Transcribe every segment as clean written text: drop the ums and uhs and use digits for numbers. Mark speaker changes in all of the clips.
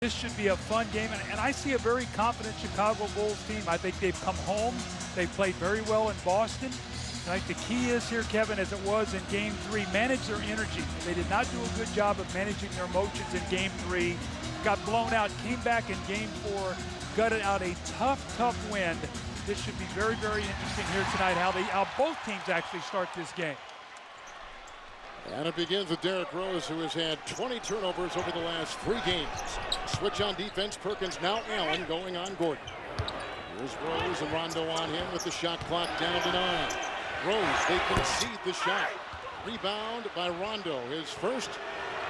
Speaker 1: This should be a fun game, and I see a very confident Chicago Bulls team. I think they've come home. They've played very well in Boston. I think the key is here, Kevin, as it was in Game 3, manage their energy. They did not do a good job of managing their emotions in Game 3. Got blown out, came back in Game 4, gutted out a tough win. This should be very, very interesting here tonight, how both teams actually start this game.
Speaker 2: And it begins with Derrick Rose, who has had 20 turnovers over the last 3 games. Switch on defense, Perkins, now Allen going on Gordon. Here's Rose and Rondo on him with the shot clock down to 9. Rose, they concede the shot. Rebound by Rondo, his first.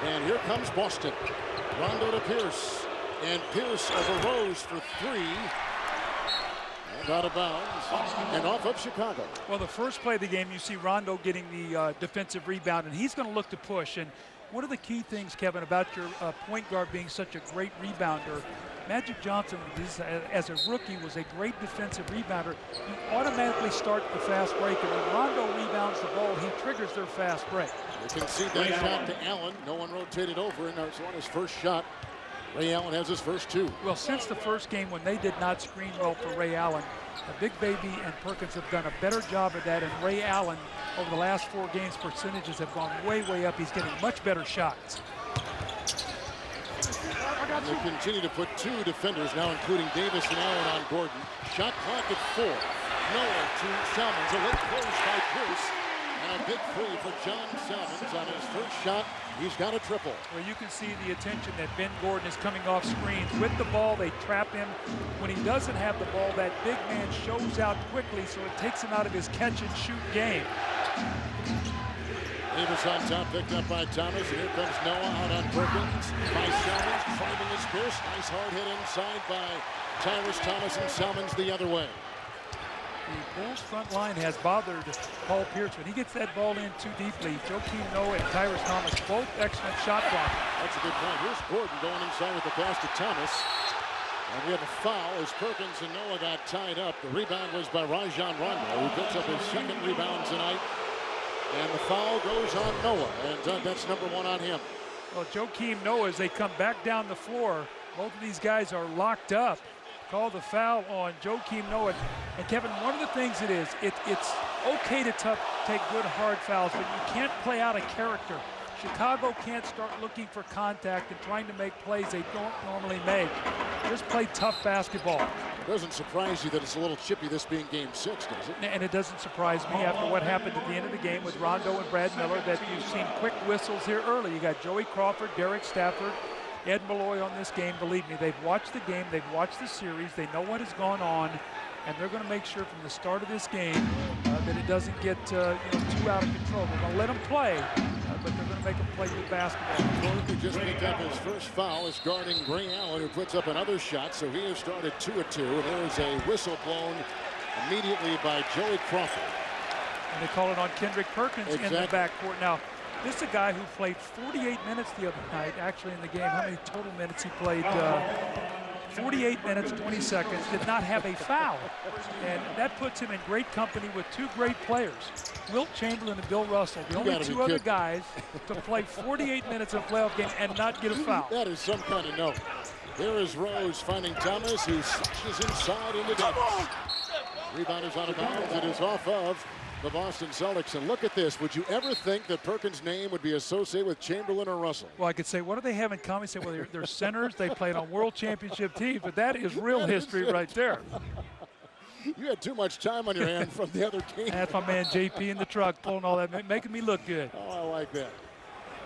Speaker 2: And here comes Boston. Rondo to Pierce. And Pierce over Rose for 3. And out of bounds and off of Chicago.
Speaker 1: Well, the first play of the game, you see Rondo getting the defensive rebound, and he's going to look to push. And one of the key things, Kevin, about your point guard being such a great rebounder, Magic Johnson, as a rookie, was a great defensive rebounder. You automatically start the fast break, and when Rondo rebounds the ball, he triggers their fast break.
Speaker 2: You can see that shot to Allen. No one rotated over, and that's on his first shot. Ray Allen has his first 2.
Speaker 1: Well, since the first game when they did not screen well for Ray Allen, Big Baby and Perkins have done a better job of that, and Ray Allen, over the last 4 games, percentages have gone way up. He's getting much better shots.
Speaker 2: They continue to put 2 defenders now, including Davis and Allen on Gordon. Shot clock at 4. Noah to Salmons. A late close by Pierce. And a big 3 for John Salmons on his first shot. He's got a triple.
Speaker 1: Well, you can see the attention that Ben Gordon is coming off screens. With the ball, they trap him. When he doesn't have the ball, that big man shows out quickly, so it takes him out of his catch-and-shoot game.
Speaker 2: Davis on top, picked up by Thomas, and here comes Noah out on Perkins. By Salmons, driving his Pierce. Nice hard hit inside by Tyrus Thomas, and Salmons the other way.
Speaker 1: The Bulls front line has bothered Paul Pierce. When he gets that ball in too deeply, Joakim Noah and Tyrus Thomas, both excellent shot blockers.
Speaker 2: That's a good point. Here's Gordon going inside with the pass to Thomas. And we have a foul as Perkins and Noah got tied up. The rebound was by Rajon Rondo, who picks up his 2nd rebound tonight. And the foul goes on Noah, and that's number 1 on him.
Speaker 1: Well, Joakim Noah, as they come back down the floor, both of these guys are locked up. Call the foul on Joakim Noah. And Kevin, one of the things it is, it's okay to take good hard fouls, but you can't play out of character. Chicago can't start looking for contact and trying to make plays they don't normally make. Just play tough basketball.
Speaker 2: It doesn't surprise you that it's a little chippy, this being Game 6, does it?
Speaker 1: And it doesn't surprise me after what happened at the end of the game with Rondo and Brad Miller that you've seen quick whistles here early. You got Joey Crawford, Derek Stafford, Ed Malloy on this game. Believe me, they've watched the game, they've watched the series, they know what has gone on, and they're going to make sure from the start of this game that it doesn't get too out of control. They're going to let them play, but they're going to make them play good basketball.
Speaker 2: Gordon just picked up his first foul is guarding Ray Allen, who puts up another shot, so he has started 2 of 2, and there is a whistle blown immediately by Joey Crawford.
Speaker 1: And they call it on Kendrick Perkins in the backcourt. Now, this is a guy who played 48 minutes the other night, actually, in the game. How many total minutes he played? 48 minutes, 20 seconds, did not have a foul. And that puts him in great company with 2 great players, Wilt Chamberlain and Bill Russell, the only 2 other guys to play 48 minutes of a playoff game and not get a foul.
Speaker 2: That is some kind of note. There is Rose finding Thomas, who slashes inside into Davis. Rebound is out of bounds. It is off of the Boston Celtics. And look at this. Would you ever think that Perkins' name would be associated with Chamberlain or Russell?
Speaker 1: Well, I could say, what do they have in common? Say, well, they're centers. They played on world championship teams. But that is real history right there.
Speaker 2: You had too much time on your hand from the other team.
Speaker 1: That's my man JP in the truck pulling all that, making me look good.
Speaker 2: Oh, I like that.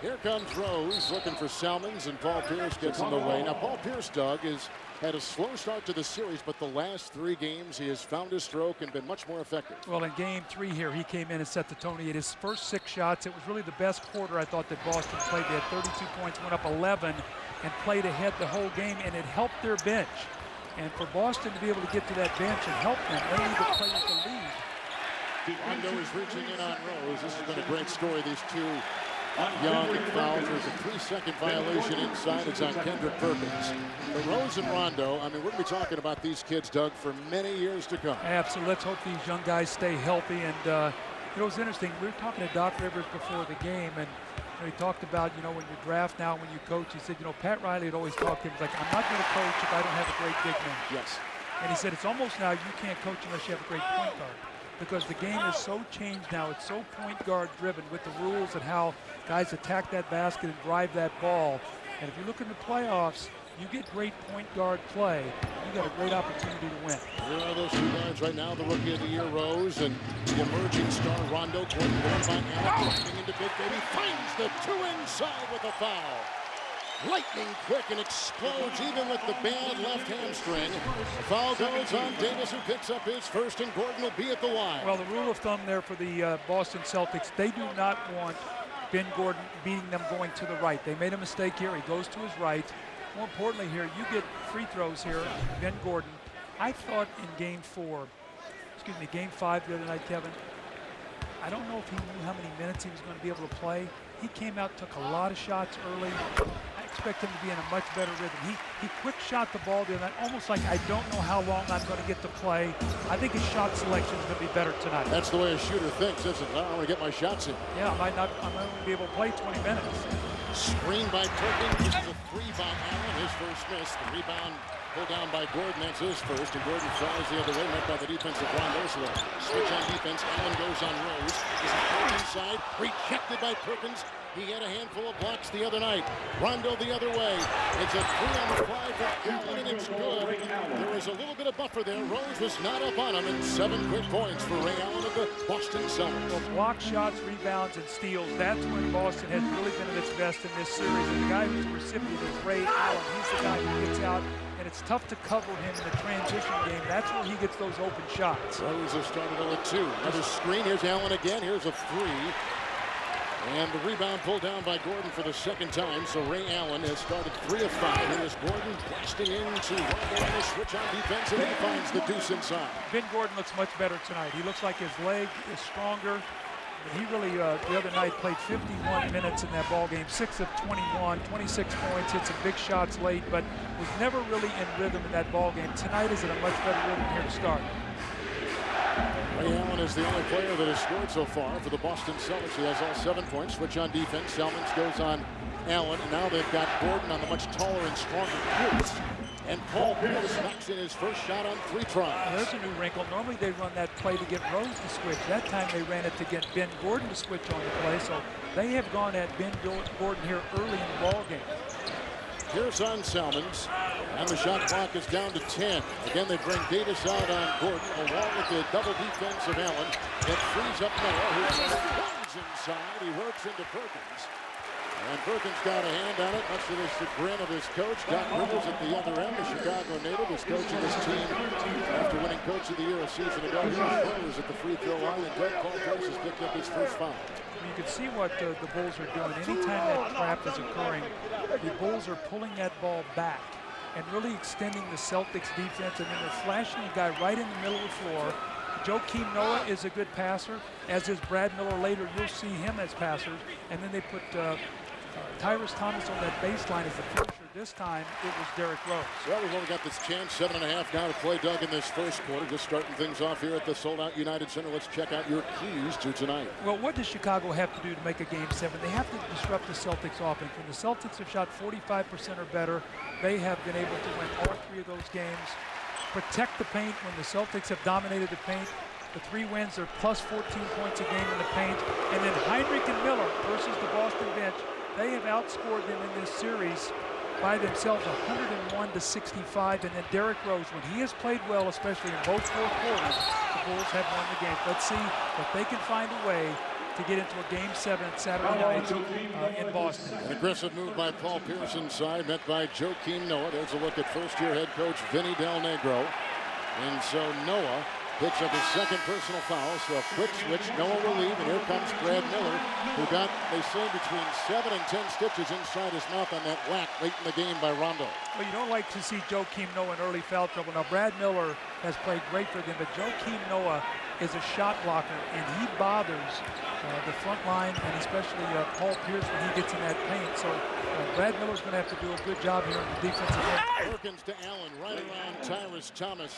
Speaker 2: Here comes Rose looking for Salmons, and Paul Pierce gets in the way. Now, Paul Pierce, Doug, has had a slow start to the series, but the last 3 games he has found his stroke and been much more effective.
Speaker 1: Well, in Game 3 here, he came in and set the tone. He had his first 6 shots. It was really the best quarter I thought that Boston played. They had 32 points, went up 11, and played ahead the whole game, and it helped their bench. And for Boston to be able to get to that bench and help them, they need to play with the lead.
Speaker 2: Rondo is reaching in on Rose. This has been a great story, these 2 young fouls. There's a 3-second violation inside. It's on Kendrick Perkins. But Rose and Rondo, I mean, we're going to be talking about these kids, Doug, for many years to come.
Speaker 1: Absolutely. Let's hope these young guys stay healthy. And it was interesting. We were talking to Doc Rivers before the game, and he talked about, when you draft now, when you coach, he said, Pat Riley had always talked to him, he's like, I'm not going to coach if I don't have a great big man.
Speaker 2: Yes.
Speaker 1: And he said, it's almost now you can't coach unless you have a great point guard. Because the game is so changed now. It's so point guard driven with the rules and how guys attack that basket and drive that ball. And if you look in the playoffs, you get great point guard play, you got a great opportunity to win.
Speaker 2: Here are those two guards right now. The rookie of the year, Rose, and the emerging star, Rondo. Gordon going by Allen, driving into Big Baby, finds the two inside with a foul. Lightning quick and explodes even with the bad left hamstring. The foul goes on Davis, who picks up his first, and Gordon will be at the line.
Speaker 1: Well, the rule of thumb there for the Boston Celtics, they do not want Ben Gordon beating them going to the right. They made a mistake here. He goes to his right. More importantly here, you get free throws here, Ben Gordon. I thought in game 5 the other night, Kevin, I don't know if he knew how many minutes he was going to be able to play. He came out, took a lot of shots early. I expect him to be in a much better rhythm. He quick shot the ball the other night, almost like I don't know how long I'm going to get to play. I think his shot selection is going to be better tonight.
Speaker 2: That's the way a shooter thinks, isn't it? I want to get my shots in.
Speaker 1: Yeah, I'm not going to be able to play 20 minutes.
Speaker 2: Screen by Perkins. This is a three by Allen. His first miss. The rebound pulled down by Gordon. That's his first. And Gordon flies the other way, met by the defensive Rondo. So the switch on defense. Allen goes on Rose. This is Perkins side. Rejected by Perkins. He had a handful of blocks the other night. Rondo the other way. It's a three on the fly for Allen, and it's good. There was a little bit of buffer there. Rose was not up on him, and 7 quick points for Ray Allen of the Boston Celtics.
Speaker 1: Well, block shots, rebounds, and steals. That's when Boston has really been at its best in this series. And the guy who's the recipient is Ray Allen. He's the guy who gets out, and it's tough to cover him in the transition game. That's where he gets those open shots.
Speaker 2: Rose has started on a 2. Another screen. Here's Allen again. Here's a 3. And the rebound pulled down by Gordon for the second time. So Ray Allen has started 3 of 5. Here's Gordon blasting into Rondo on the switch on defense, and he finds the deuce inside.
Speaker 1: Ben Gordon looks much better tonight. He looks like his leg is stronger. He really, the other night, played 51 minutes in that ball game, 6 of 21, 26 points, hit some big shots late, but was never really in rhythm in that ball game. Tonight is in a much better rhythm here to start.
Speaker 2: Ray Allen is the only player that has scored so far for the Boston Celtics. He has all 7 points. Switch on defense. Salmons goes on Allen, and now they've got Gordon on the much taller and stronger Pierce. And Paul Pierce knocks in his first shot on 3 tries.
Speaker 1: Well, there's a new wrinkle. Normally they run that play to get Rose to switch. That time they ran it to get Ben Gordon to switch on the play. So they have gone at Ben Gordon here early in the ball game.
Speaker 2: Pierce on Salmons, and the shot clock is down to 10. Again, they bring Davis out on Gordon, along with the double defense of Allen. That frees up Noah, who runs inside. He works into Perkins. And Perkins got a hand on it, much to the chagrin of his coach. Doc Rivers at the other end, the Chicago native, is coaching his team after winning Coach of the Year a season ago. He was at the free throw line, and Doug Paul Pierce has picked up his first foul.
Speaker 1: You can see what the Bulls are doing. Anytime that trap is occurring, the Bulls are pulling that ball back and really extending the Celtics defense, and then they're flashing a guy right in the middle of the floor. Joakim Noah is a good passer, as is Brad Miller later. You'll see him as passers. And then they put Tyrese Thomas on that baseline as the finisher. This time it was Derrick Rose.
Speaker 2: Well, we've only got this chance, 7.5 now to play, Doug, in this first quarter. Just starting things off here at the sold-out United Center. Let's check out your keys to tonight.
Speaker 1: Well, what does Chicago have to do to make a Game 7? They have to disrupt the Celtics offense. When the Celtics have shot 45% or better, they have been able to win all 3 of those games. Protect the paint. When the Celtics have dominated the paint, the 3 wins, they're plus 14 points a game in the paint. And then Heinrich and Miller versus the Boston bench, they have outscored them in this series by themselves 101-65. And then Derrick Rose, when he has played well, especially in both fourth quarters, the Bulls have won the game. Let's see if they can find a way to get into a Game 7 Saturday night in Boston.
Speaker 2: An aggressive move by Paul Pierce inside, met by Joakim Noah. There's a look at first-year head coach Vinny Del Negro. And so Noah picks up his second personal foul, so a quick switch. Noah will leave, and here comes Brad Miller, who got, they say, between 7 and 10 stitches inside his mouth on that whack late in the game by Rondo.
Speaker 1: Well, you don't like to see Joakim Noah in early foul trouble. Now, Brad Miller has played great for them, but Joakim Noah is a shot blocker, and he bothers the front line, and especially Paul Pierce when he gets in that paint. So Brad Miller's going to have to do a good job here on the defensive end.
Speaker 2: Perkins to Allen, right around Tyrus Thomas,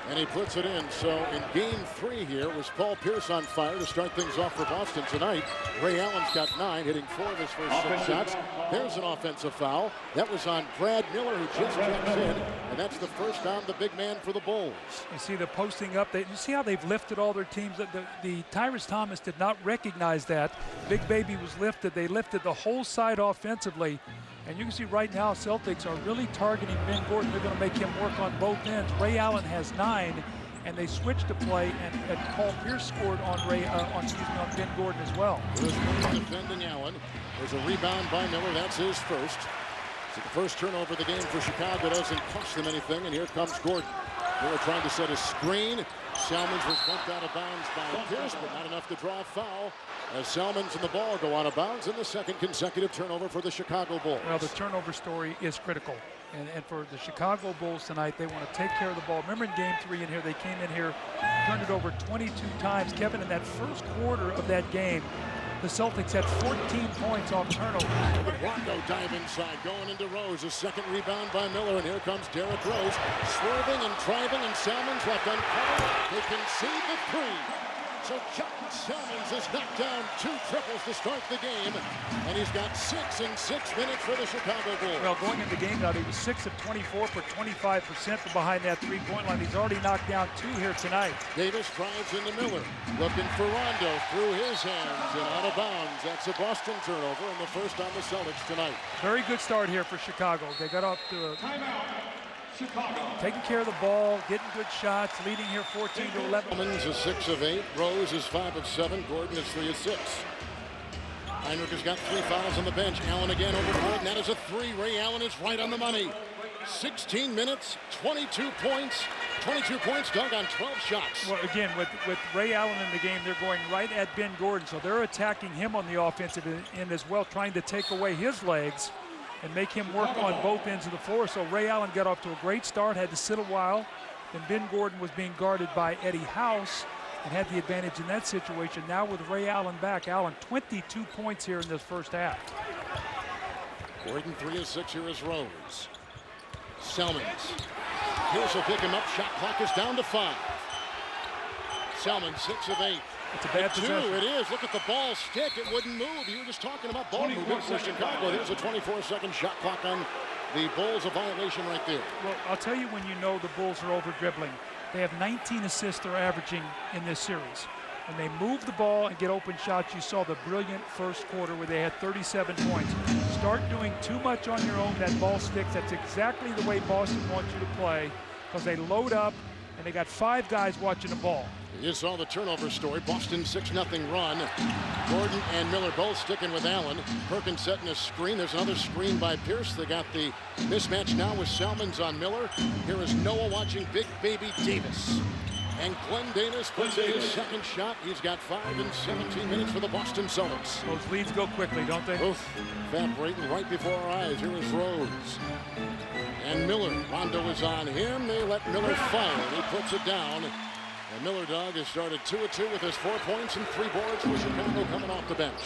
Speaker 2: and he puts it in. So in game 3 here was Paul Pierce on fire to start things off for Boston tonight. Ray Allen's got 9, hitting 4 of his first 6 shots. There's an offensive foul. That was on Brad Miller, who just checks in, and that's the first on the big man for the Bulls.
Speaker 1: You see the posting up. You see how they've lifted all their teams. The Tyrus Thomas did not recognize that. Big Baby was lifted. They lifted the whole side offensively. And you can see right now Celtics are really targeting Ben Gordon. They're going to make him work on both ends. Ray Allen has 9, and they switched to play, and Paul Pierce scored on on Ben Gordon as well.
Speaker 2: Defending Allen. There's a rebound by Miller. That's his first. So the first turnover of the game for Chicago doesn't cost them anything, and here comes Gordon. Miller trying to set a screen. Salmons was bumped out of bounds by Pierce, but not enough to draw a foul. As Salmons and the ball go out of bounds, and the second consecutive turnover for the Chicago Bulls.
Speaker 1: Well, the turnover story is critical. And for the Chicago Bulls tonight, they want to take care of the ball. Remember in game 3 in here, they came in here, turned it over 22 times. Kevin, in that first quarter of that game, the Celtics had 14 points off turnover.
Speaker 2: Rondo dive inside, going into Rose. A second rebound by Miller, and here comes Derrick Rose, swerving and driving, and Salmons left uncovered. They concede the 3. So Chuck Salmons has knocked down 2 triples to start the game, and he's got 6 in 6 minutes for the Chicago Bulls.
Speaker 1: Well, going into the game now, he was 6 of 24 for 25% from behind that three-point line. He's already knocked down 2 here tonight.
Speaker 2: Davis drives into Miller, looking for Rondo through his hands and out of bounds. That's a Boston turnover, and the first on the Celtics tonight.
Speaker 1: Very good start here for Chicago. They got off to a
Speaker 3: Chicago.
Speaker 1: taking care of the ball, getting good shots, leading here 14 to 11.
Speaker 2: Salmons is 6 of 8. Rose is 5 of 7. Gordon is 3 of 6. Heinrich has got 3 fouls on the bench. Allen again over Gordon. That is a 3. Ray Allen is right on the money. 16 minutes, 22 points. 22 points, Doug, on 12 shots.
Speaker 1: Well, again, with Ray Allen in the game, they're going right at Ben Gordon, so they're attacking him on the offensive end as well, trying to take away his legs and make him work on both ends of the floor. So Ray Allen got off to a great start, had to sit a while. Then Ben Gordon was being guarded by Eddie House and had the advantage in that situation. Now with Ray Allen back, Allen 22 points here in this first half.
Speaker 2: Gordon 3 of 6 here is Rose. Salmons. Pierce will pick him up. Shot clock is down to 5. Salmons 6 of 8.
Speaker 1: It's a bad
Speaker 2: 2,
Speaker 1: possession.
Speaker 2: it is. Look at the ball stick. It wouldn't move. You were just talking about ball movement for Chicago. There's a 24-second shot clock on the Bulls. A violation right there.
Speaker 1: Well, I'll tell you when you know the Bulls are over-dribbling. They have 19 assists they're averaging in this series. When they move the ball and get open shots, you saw the brilliant first quarter where they had 37 points. Start doing too much on your own, that ball sticks. That's exactly the way Boston wants you to play, because they load up and they got 5 guys watching the ball.
Speaker 2: You saw the turnover story. Boston 6-0 run. Gordon and Miller both sticking with Allen. Perkins setting a screen. There's another screen by Pierce. They got the mismatch now with Salmons on Miller. Here is Noah watching Big Baby Davis. And Glenn Davis puts in his second shot. He's got 5 in 17 minutes for the Boston Celtics.
Speaker 1: Those leads go quickly, don't they?
Speaker 2: Both evaporating right before our eyes. Here is Rose. And Miller. Rondo is on him. They let Miller fire. He puts it down. And Miller Dog has started 2 of 2 with his 4 points and 3 boards for Chicago coming off the bench.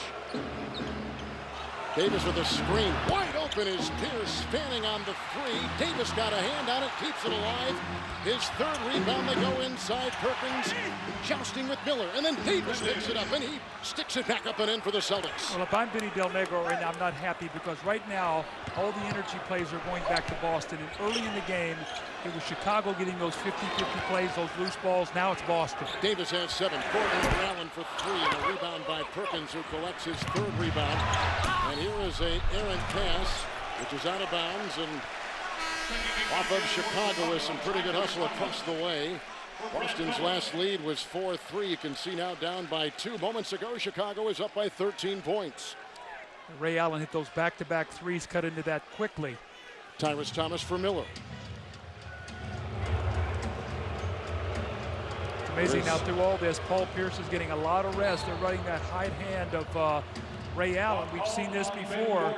Speaker 2: Davis with a screen. Wide open is Pierce, standing on the 3. Davis got a hand on it, keeps it alive. His 3rd rebound, they go inside. Perkins jousting with Miller, and then Davis picks it up, and he sticks it back up and in for the Celtics.
Speaker 1: Well, if I'm Vinny Del Negro right now, I'm not happy, because right now all the energy plays are going back to Boston. And early in the game, it was Chicago getting those 50-50 plays, those loose balls. Now it's Boston.
Speaker 2: Davis has 7. Gordon for Allen for 3, and a rebound by Perkins, who collects his 3rd rebound. And here is a errant pass, which is out of bounds, and off of Chicago with some pretty good hustle across the way. Boston's last lead was 4-3. You can see now down by 2. Moments ago, Chicago is up by 13 points.
Speaker 1: Ray Allen hit those back-to-back threes, cut into that quickly.
Speaker 2: Tyrus Thomas for Miller.
Speaker 1: It's amazing now through all this, Paul Pierce is getting a lot of rest. They're running that high hand of Ray Allen. We've seen this before.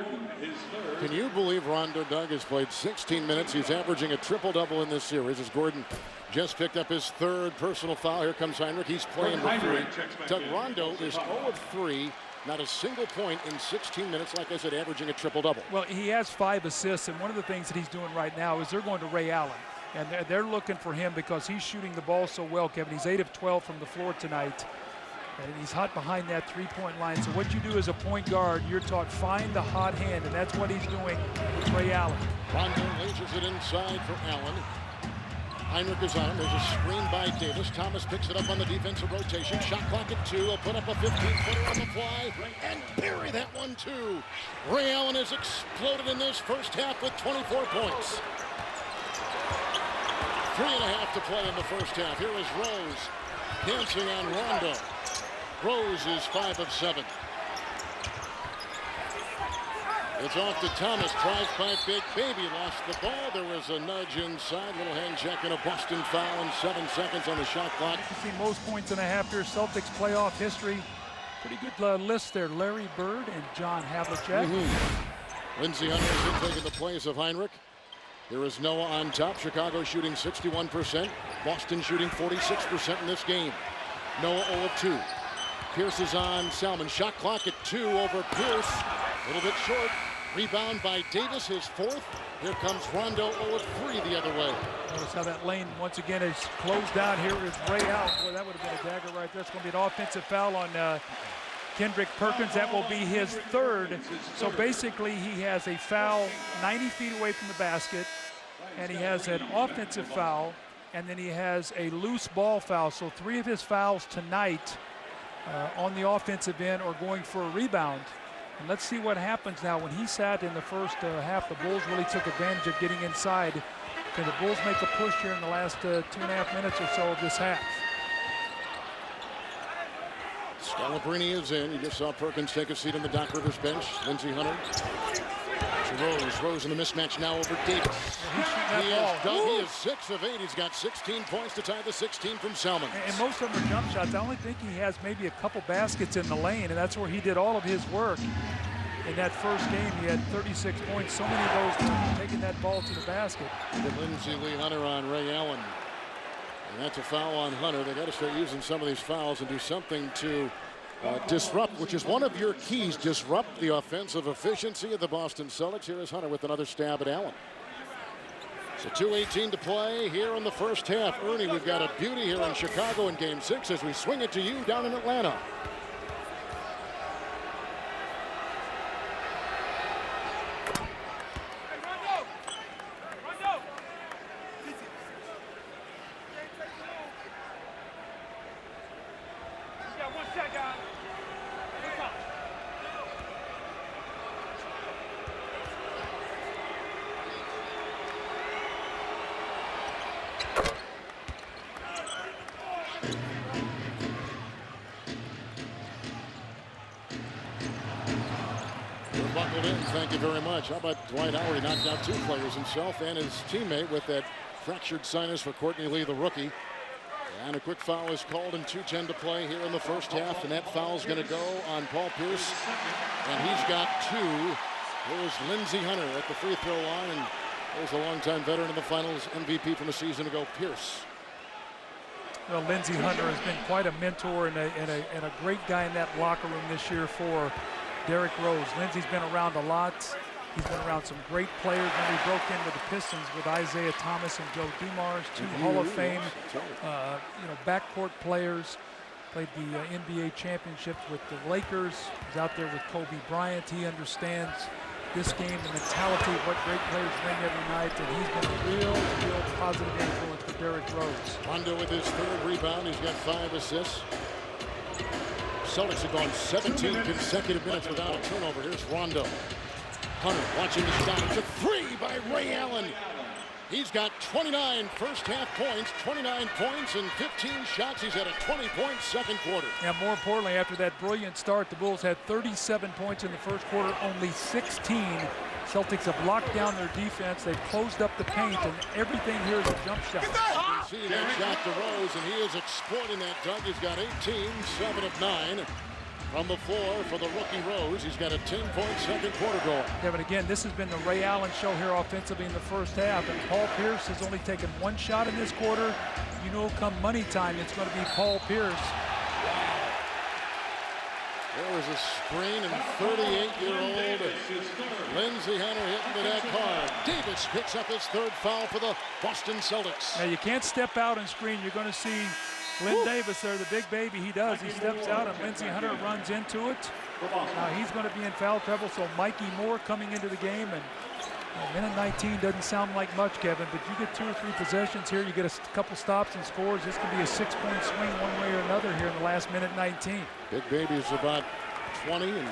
Speaker 2: Can you believe Rondo Doug has played 16 minutes? He's averaging a triple-double in this series as Gordon just picked up his 3rd personal foul. Here comes Heinrich. He's playing with 3. Doug Rondo is 0 of 3 Not a single point in 16 minutes, like I said, averaging a triple-double.
Speaker 1: Well, he has 5 assists, and one of the things that he's doing right now is they're going to Ray Allen. And they're looking for him because he's shooting the ball so well, Kevin. He's 8 of 12 from the floor tonight. And he's hot behind that three-point line. So what you do as a point guard, you're taught find the hot hand, and that's what he's doing with Ray Allen.
Speaker 2: Rondo lasers it inside for Allen. Heinrich is on him. There's a screen by Davis. Thomas picks it up on the defensive rotation. Shot clock at 2. He'll put up a 15-footer on the fly and bury that one too. Ray Allen has exploded in this first half with 24 points. 3.5 to play in the first half. Here is Rose dancing on Rondo. Rose is 5 of 7. It's off to Thomas. Tries by Big Baby. Lost the ball. There was a nudge inside. Little hand check and a Boston foul and 7 seconds on the shot clock.
Speaker 1: You see most points and a half here. Celtics playoff history. Pretty good list there. Larry Bird and John Havlicek.
Speaker 2: Lindsey Hunter taking the place of Heinrich. There is Noah on top. Chicago shooting 61%. Boston shooting 46% in this game. Noah 0 of 2. Pierce is on Salmon. Shot clock at 2 over Pierce. A little bit short. Rebound by Davis, his 4th. Here comes Rondo 0 of 3 the other way.
Speaker 1: Notice how that lane once again is closed down. Here is Ray Allen. Boy, that would have been a dagger right there. It's going to be an offensive foul on Kendrick Perkins. That will be his 3rd. So basically he has a foul 90 feet away from the basket, and he has an offensive foul, and then he has a loose ball foul. So 3 of his fouls tonight on the offensive end are going for a rebound. And let's see what happens now. When he sat in the first half, the Bulls really took advantage of getting inside. Can the Bulls make a push here in the last 2.5 minutes or so of this half?
Speaker 2: Scalabrine is in. You just saw Perkins take a seat on the Doc Rivers bench. Lindsey Hunter. Rose in the mismatch now over Davis. He is 6 of 8. He's got 16 points to tie the 16 from Salmon.
Speaker 1: And most of them are jump shots. I only think he has maybe a couple baskets in the lane, and that's where he did all of his work. In that first game, he had 36 points. So many of those were taking that ball to the basket.
Speaker 2: Lindsey Lee Hunter on Ray Allen. And that's a foul on Hunter. They got to start using some of these fouls and do something to disrupt, which is one of your keys, disrupt the offensive efficiency of the Boston Celtics. Here is Hunter with another stab at Allen. So 2:18 to play here in the first half. Ernie, we've got a beauty here in Chicago in Game 6 as we swing it to you down in Atlanta. Buckled in, thank you very much. How about Dwight Howard? He knocked out 2 players, himself and his teammate, with that fractured sinus for Courtney Lee, the rookie. And a quick foul is called and 2:10 to play here in the first half, and that foul's going to go on Paul Pierce, and he's got 2. Here's Lindsey Hunter at the free throw line, and there's a longtime veteran in the finals, MVP from a season ago, Pierce.
Speaker 1: Well, Lindsey Hunter has been quite a mentor and a great guy in that locker room this year for Derrick Rose. Lindsey's been around a lot. He's been around some great players. When he broke in with the Pistons with Isaiah Thomas and Joe Dumars, 2 Hall of Fame, backcourt players. Played the NBA championships with the Lakers. He's out there with Kobe Bryant. He understands this game, the mentality of what great players bring every night, and he's been a real positive influence for Derrick Rose.
Speaker 2: Rondo with his 3rd rebound. He's got 5 assists. Celtics have gone 17 consecutive minutes without a turnover. Here's Rondo. Hunter watching the shot. It's a 3 by Ray Allen. He's got 29 first half points, 29 points and 15 shots. He's had a 20-point second quarter.
Speaker 1: And more importantly, after that brilliant start, the Bulls had 37 points in the first quarter, only 16. Celtics have locked down their defense. They've closed up the paint, and everything here is a jump shot.
Speaker 2: You see that shot to Rose, and he is exploiting that, Doug. He's got 18, 7 of 9. From the floor for the rookie Rose. He's got a 10-point second quarter goal.
Speaker 1: Kevin, again, this has been the Ray Allen show here offensively in the first half, and Paul Pierce has only taken 1 shot in this quarter. You know, come money time, it's going to be Paul Pierce.
Speaker 2: There was a screen, and 38-year-old Lindsey Hunter hitting the net hard. Davis picks up his third foul for the Boston Celtics.
Speaker 1: Now, you can't step out and screen. You're going to see Lynn Davis there, the big baby. He does. He steps out, and Lindsey Hunter runs into it. Now, he's going to be in foul trouble, so Mikey Moore coming into the game. And minute 19 doesn't sound like much, Kevin, but you get 2 or 3 possessions here, you get a couple stops and scores. This can be a 6-point swing one way or another here in the last minute 19.
Speaker 2: Big baby is about 20, and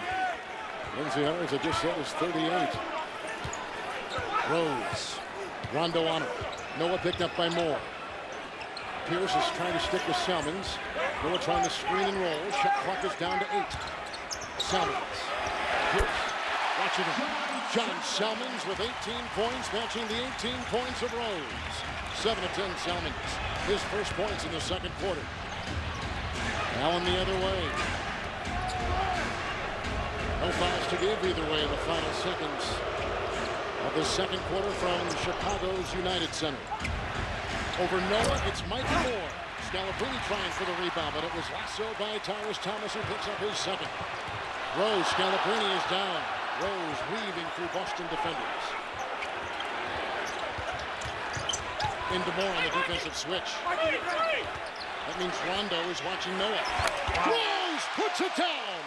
Speaker 2: Lindsey Hunter, as I just said, is 38. Rose, Rondo on it. Noah picked up by Moore. Pierce is trying to stick with Salmons. Noah trying to screen and roll. Shot clock is down to 8. Salmons. Pierce watching him. John Salmons with 18 points, matching the 18 points of Rose. 7 of 10 Salmons. His first points in the second quarter. Allen the other way. No fouls to give either way in the final seconds of the second quarter from Chicago's United Center. Over Noah, it's Mikey Moore. Scalabrine trying for the rebound, but it was lassoed by Tyrus Thomas, who picks up his second. Rose, Scalabrine is down. Rose weaving through Boston defenders. Into Moore on the defensive switch. That means Rondo is watching Noah. Rose puts it down.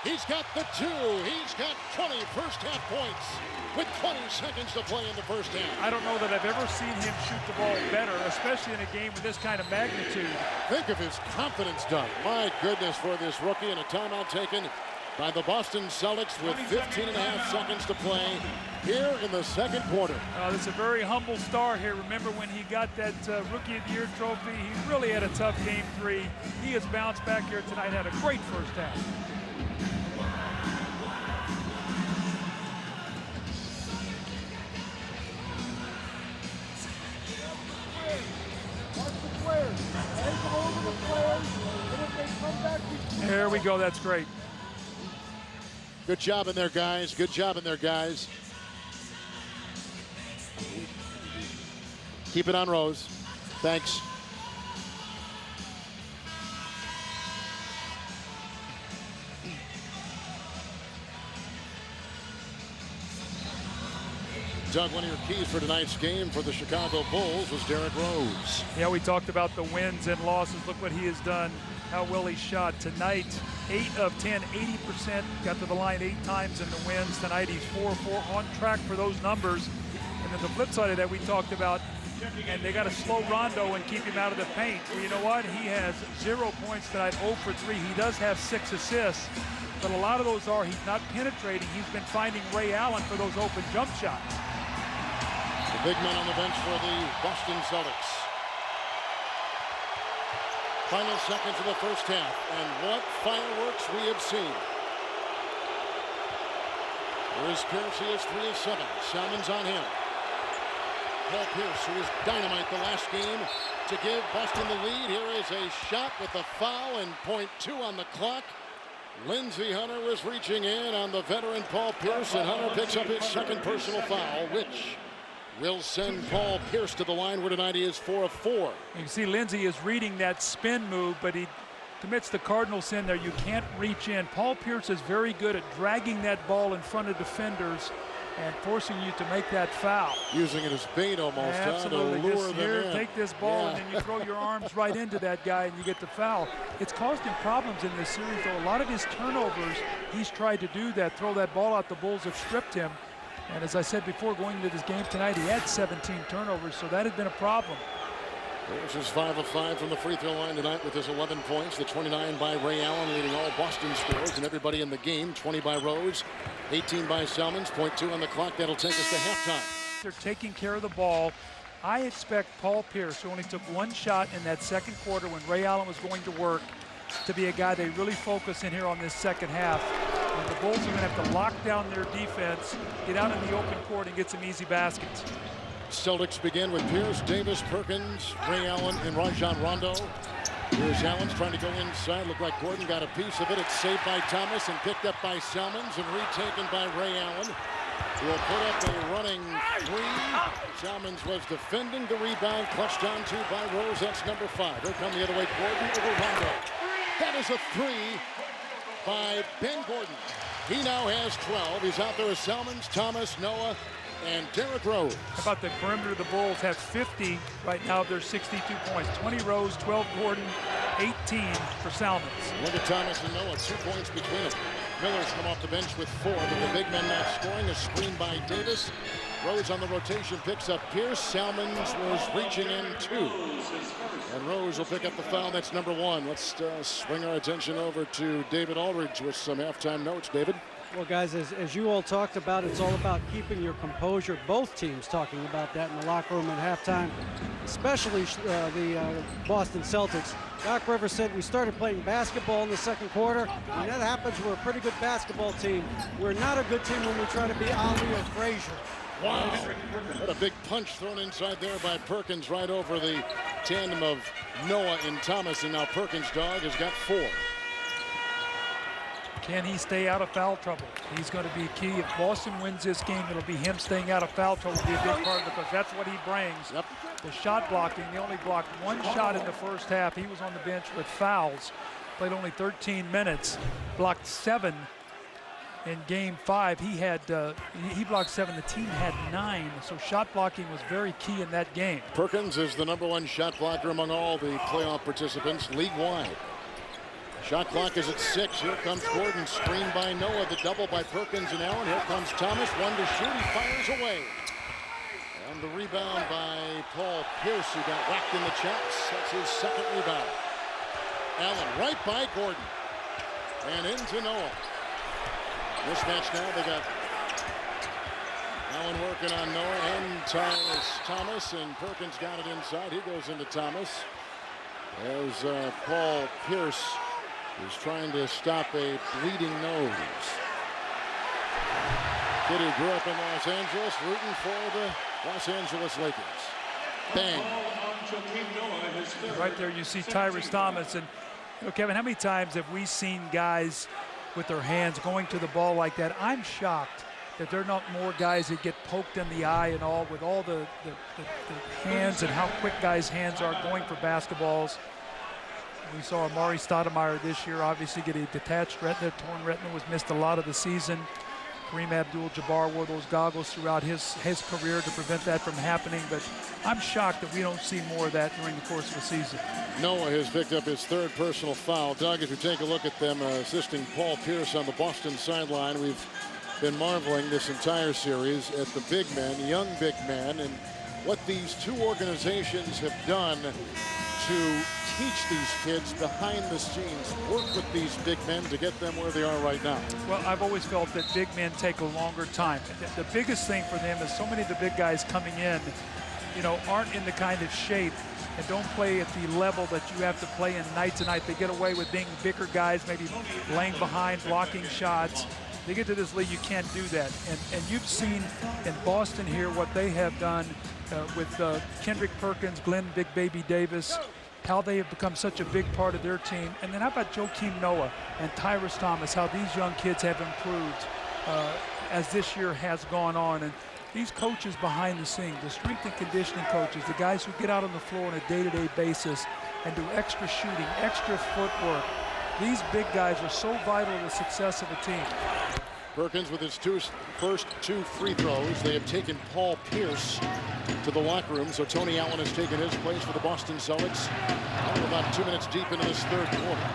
Speaker 2: He's got the 2. He's got 20 first half points with 20 seconds to play in the first half.
Speaker 1: I don't know that I've ever seen him shoot the ball better, especially in a game with this kind of magnitude.
Speaker 2: Think of his confidence dunk. My goodness, for this rookie, and a timeout taken by the Boston Celtics with 15 and a half seconds to play here in the second quarter.
Speaker 1: This is a very humble star here. Remember when he got that Rookie of the Year trophy? He really had a tough game 3. He has bounced back here tonight, had a great first half. There we go. That's great.
Speaker 2: Good job in there, guys. Good job in there, guys. Keep it on Rose. Thanks. Doug, one of your keys for tonight's game for the Chicago Bulls was Derrick Rose.
Speaker 1: Yeah, we talked about the wins and losses. Look what he has done, how well he shot tonight. 8 of 10, 80%, got to the line 8 times in the wins. Tonight he's 4-4, on track for those numbers. And then the flip side of that, we talked about, and they got to slow Rondo and keep him out of the paint. Well, you know what? He has 0 points tonight, 0 for 3. He does have 6 assists, but a lot of those are he's not penetrating. He's been finding Ray Allen for those open jump shots.
Speaker 2: The big man on the bench for the Boston Celtics. Final seconds of the first half, and what fireworks we have seen. Here's Pierce, he is 3 of 7. Salmons on him. Paul Pierce, who was dynamite the last game to give Boston the lead. Here is a shot with a foul and .2 on the clock. Lindsey Hunter was reaching in on the veteran Paul Pierce, and Hunter picks up his second personal foul, which will send Paul Pierce to the line where tonight he is 4 of 4.
Speaker 1: You can see Lindsey is reading that spin move, but he commits the cardinal sin there. You can't reach in. Paul Pierce is very good at dragging that ball in front of defenders and forcing you to make that foul.
Speaker 2: Using it as bait almost.
Speaker 1: Absolutely.
Speaker 2: To lure
Speaker 1: Just
Speaker 2: them
Speaker 1: here,
Speaker 2: in.
Speaker 1: take this ball, and then you throw your arms right into that guy and you get the foul. It's caused him problems in this series, though. A lot of his turnovers, he's tried to do that, throw that ball out. The Bulls have stripped him. And as I said before, going into this game tonight, he had 17 turnovers, so that had been a problem.
Speaker 2: Pierce is 5 of 5 from the free throw line tonight with his 11 points. The 29 by Ray Allen, leading all Boston scorers and everybody in the game. 20 by Rose, 18 by Salmons, .2 on the clock. That'll take us to halftime.
Speaker 1: They're taking care of the ball. I expect Paul Pierce, who only took 1 shot in that second quarter when Ray Allen was going to work, to be a guy they really focus in here on this second half. And the Bulls are going to have to lock down their defense, get out in the open court, and get some easy baskets.
Speaker 2: Celtics begin with Pierce, Davis, Perkins, Ray Allen, and Rajon Rondo. Here's Allen's trying to go inside. Looked like Gordon got a piece of it. It's saved by Thomas and picked up by Salmons and retaken by Ray Allen. Will put up a running 3. Salmons was defending the rebound, clutched onto by Rose. That's number 5. Here come the other way, Gordon over Rondo. That is a 3 by Ben Gordon. He now has 12. He's out there with Salmons, Thomas, Noah, and Derrick Rose.
Speaker 1: How about the perimeter of the Bulls have 50 right now of their 62 points. 20 Rose, 12 Gordon, 18 for Salmons.
Speaker 2: Look at Thomas and Noah, 2 points between them. Miller's come off the bench with 4, but the big men not scoring. A screen by Davis. Rose on the rotation picks up Pierce. Salmons was reaching in 2. And Rose will pick up the foul. That's number 1. Let's swing our attention over to David Aldridge with some halftime notes. David?
Speaker 4: Well, guys, as you all talked about, it's all about keeping your composure. Both teams talking about that in the locker room at halftime, especially the Boston Celtics. Doc Rivers said we started playing basketball in the second quarter. When that happens, we're a pretty good basketball team. We're not a good team when we try to be Ali or Frazier.
Speaker 2: Wow. What a big punch thrown inside there by Perkins right over the tandem of Noah and Thomas. And now Perkins' dog has got 4.
Speaker 1: Can he stay out of foul trouble? He's going to be key. If Boston wins this game, it'll be him staying out of foul trouble. Will be a big part because that's what he brings.
Speaker 2: Yep.
Speaker 1: The shot blocking. They only blocked 1 shot in the first half. He was on the bench with fouls. Played only 13 minutes. Blocked 7 in game 5. He blocked 7. The team had 9. So shot blocking was very key in that game.
Speaker 2: Perkins is the number 1 shot blocker among all the playoff participants league-wide. Shot clock is at 6. Here comes Gordon, screened by Noah. The double by Perkins and Allen. Here comes Thomas, 1 to shoot. He fires away. And the rebound by Paul Pierce, who got whacked in the chest. That's his second rebound. Allen right by Gordon. And into Noah. Mismatch now. They got Allen working on Noah and Thomas. And Perkins got it inside. He goes into Thomas. As Paul Pierce is trying to stop a bleeding nose. Kid who grew up in Los Angeles, rooting for the Los Angeles Lakers. Bang.
Speaker 1: Right there you see Tyrese Thomas. And you know, Kevin, how many times have we seen guys with their hands going to the ball like that? I'm shocked that there are not more guys that get poked in the eye and all with all the hands and how quick guys' hands are going for basketballs. We saw Amari Stoudemire this year obviously get a detached retina. Torn retina was missed a lot of the season. Kareem Abdul-Jabbar wore those goggles throughout his career to prevent that from happening. But I'm shocked that we don't see more of that during the course of the season.
Speaker 2: Noah has picked up his 3rd personal foul. Doug, if you take a look at them assisting Paul Pierce on the Boston sideline, we've been marveling this entire series at the big men, young big men, and what these 2 organizations have done to teach these kids behind the scenes, work with these big men to get them where they are right now.
Speaker 1: Well, I've always felt that big men take a longer time. The biggest thing for them is so many of the big guys coming in, you know, aren't in the kind of shape and don't play at the level that you have to play in night to night. They get away with being bigger guys, maybe laying behind, blocking shots. They get to this league, you can't do that. And you've seen in Boston here what they have done with Kendrick Perkins, Glenn Big Baby Davis, how they have become such a big part of their team. And then how about Joakim Noah and Tyrese Thomas, how these young kids have improved as this year has gone on. And these coaches behind the scenes, the strength and conditioning coaches, the guys who get out on the floor on a day-to-day basis and do extra shooting, extra footwork, these big guys are so vital to the success of a team.
Speaker 2: Perkins with his first 2 free throws. They have taken Paul Pierce to the locker room, so Tony Allen has taken his place for the Boston Celtics. We're about 2 minutes deep into this 3rd quarter.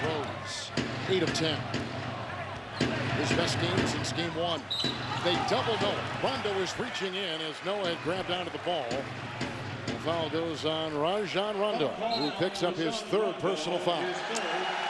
Speaker 2: Rose, 8 of 10. His best game since game 1. They double Noah. Rondo is reaching in as Noah had grabbed onto the ball. The foul goes on Rajon Rondo, who picks up his 3rd personal foul.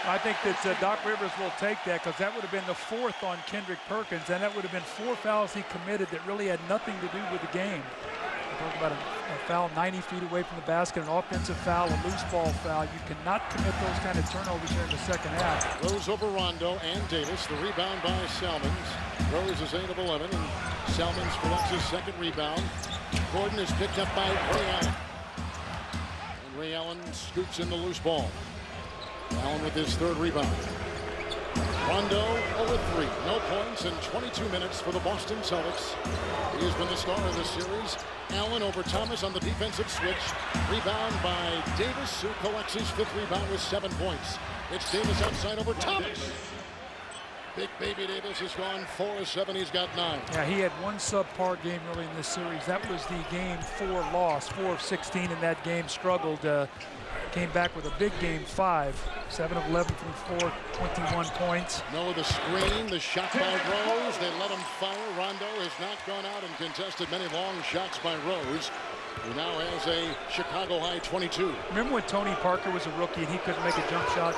Speaker 1: I think that Doc Rivers will take that because that would have been the 4th on Kendrick Perkins, and that would have been 4 fouls he committed that really had nothing to do with the game. We're talking about a foul 90 feet away from the basket, an offensive foul, a loose ball foul. You cannot commit those kind of turnovers here in the second half.
Speaker 2: Rose over Rondo and Davis. The rebound by Salmons. Rose is 8 of 11, and Salmons collects his 2nd rebound. Gordon is picked up by Ray Allen. And Ray Allen scoops in the loose ball. Allen with his 3rd rebound. Rondo 0-3. No points in 22 minutes for the Boston Celtics. He has been the star of this series. Allen over Thomas on the defensive switch. Rebound by Davis, who collects his 5th rebound with 7 points. It's Davis outside over Thomas. Big baby Davis has gone 4 of 7. He's got 9.
Speaker 1: Yeah, he had one subpar game really in this series. That was the game 4 loss, 4 of 16 in that game. Struggled, came back with a big game 5. 7 of 11 from the floor, 21 points.
Speaker 2: No, the screen, the shot by Rose. They let him fire. Rondo has not gone out and contested many long shots by Rose, who now has a Chicago high 22.
Speaker 1: Remember when Tony Parker was a rookie and he couldn't make a jump shot?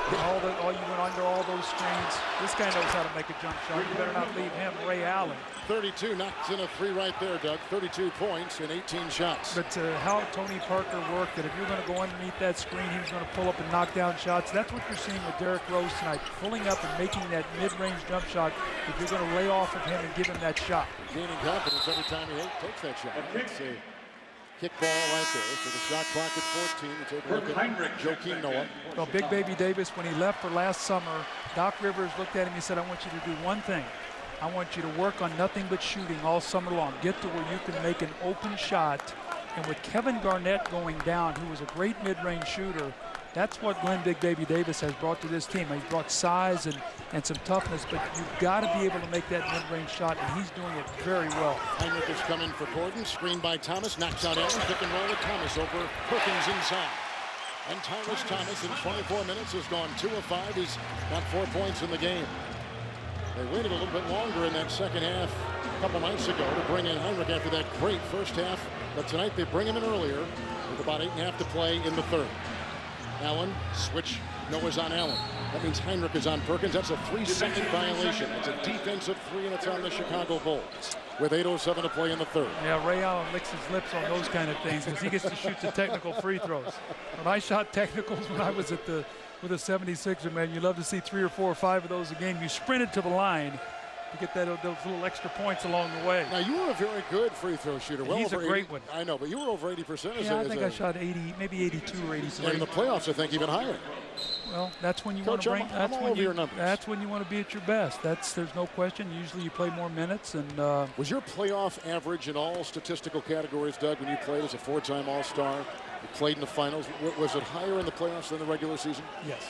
Speaker 1: All you went under all those screens. This guy knows how to make a jump shot. You better not leave him. Ray Allen.
Speaker 2: 32, knocks in a 3 right there, Doug. 32 points and 18 shots.
Speaker 1: But how Tony Parker worked, that if you're going to go underneath that screen, he was going to pull up and knock down shots. That's what you're seeing with Derrick Rose tonight, pulling up and making that mid-range jump shot if you're going to lay off of him and give him that shot.
Speaker 2: Gaining confidence every time he takes that shot. Let's see. Kick ball right there. So the shot clock at 14. You take a look at Joakim Noah.
Speaker 1: Well, Big Baby Davis, when he left for last summer, Doc Rivers looked at him and said, I want you to do one thing. I want you to work on nothing but shooting all summer long. Get to where you can make an open shot. And with Kevin Garnett going down, who was a great mid-range shooter, that's what Glenn Big Baby Davis has brought to this team. He's brought size and some toughness, but you've got to be able to make that mid-range shot, and he's doing it very well.
Speaker 2: Heinrich is coming for Gordon. Screened by Thomas. Knocks out Allen. Pick and roll with Thomas over Perkins inside. And Tyrus Thomas in 24 minutes has gone 2 of 5. He's got 4 points in the game. They waited a little bit longer in that second half a couple nights ago to bring in Heinrich after that great first half. But tonight they bring him in earlier with about 8.5 to play in the third. Allen, switch. Noah's on Allen. That means Heinrich is on Perkins. That's a 3-second violation. It's a defensive 3, and it's on the Chicago Bulls with 8:07 to play in the third.
Speaker 1: Yeah, Ray Allen licks his lips on those kind of things because he gets to shoot the technical free throws. When I shot technicals when I was with the 76er, man, you love to see 3 or 4 or 5 of those a game. You sprinted to the line to get those little extra points along the way.
Speaker 2: Now, you were a very good free throw shooter. Well,
Speaker 1: he's a great one.
Speaker 2: I know, but you were over 80%.
Speaker 1: Yeah, I think I shot 80, maybe 82 or 83.
Speaker 2: And in the playoffs, I think even higher.
Speaker 1: Well, that's when you
Speaker 2: Coach,
Speaker 1: want to bring.
Speaker 2: That's
Speaker 1: when you want to be at your best. There's no question. Usually, you play more minutes. And
Speaker 2: was your playoff average in all statistical categories, Doug, when you played as a 4-time All-Star? You played in the finals. Was it higher in the playoffs than the regular season?
Speaker 1: Yes.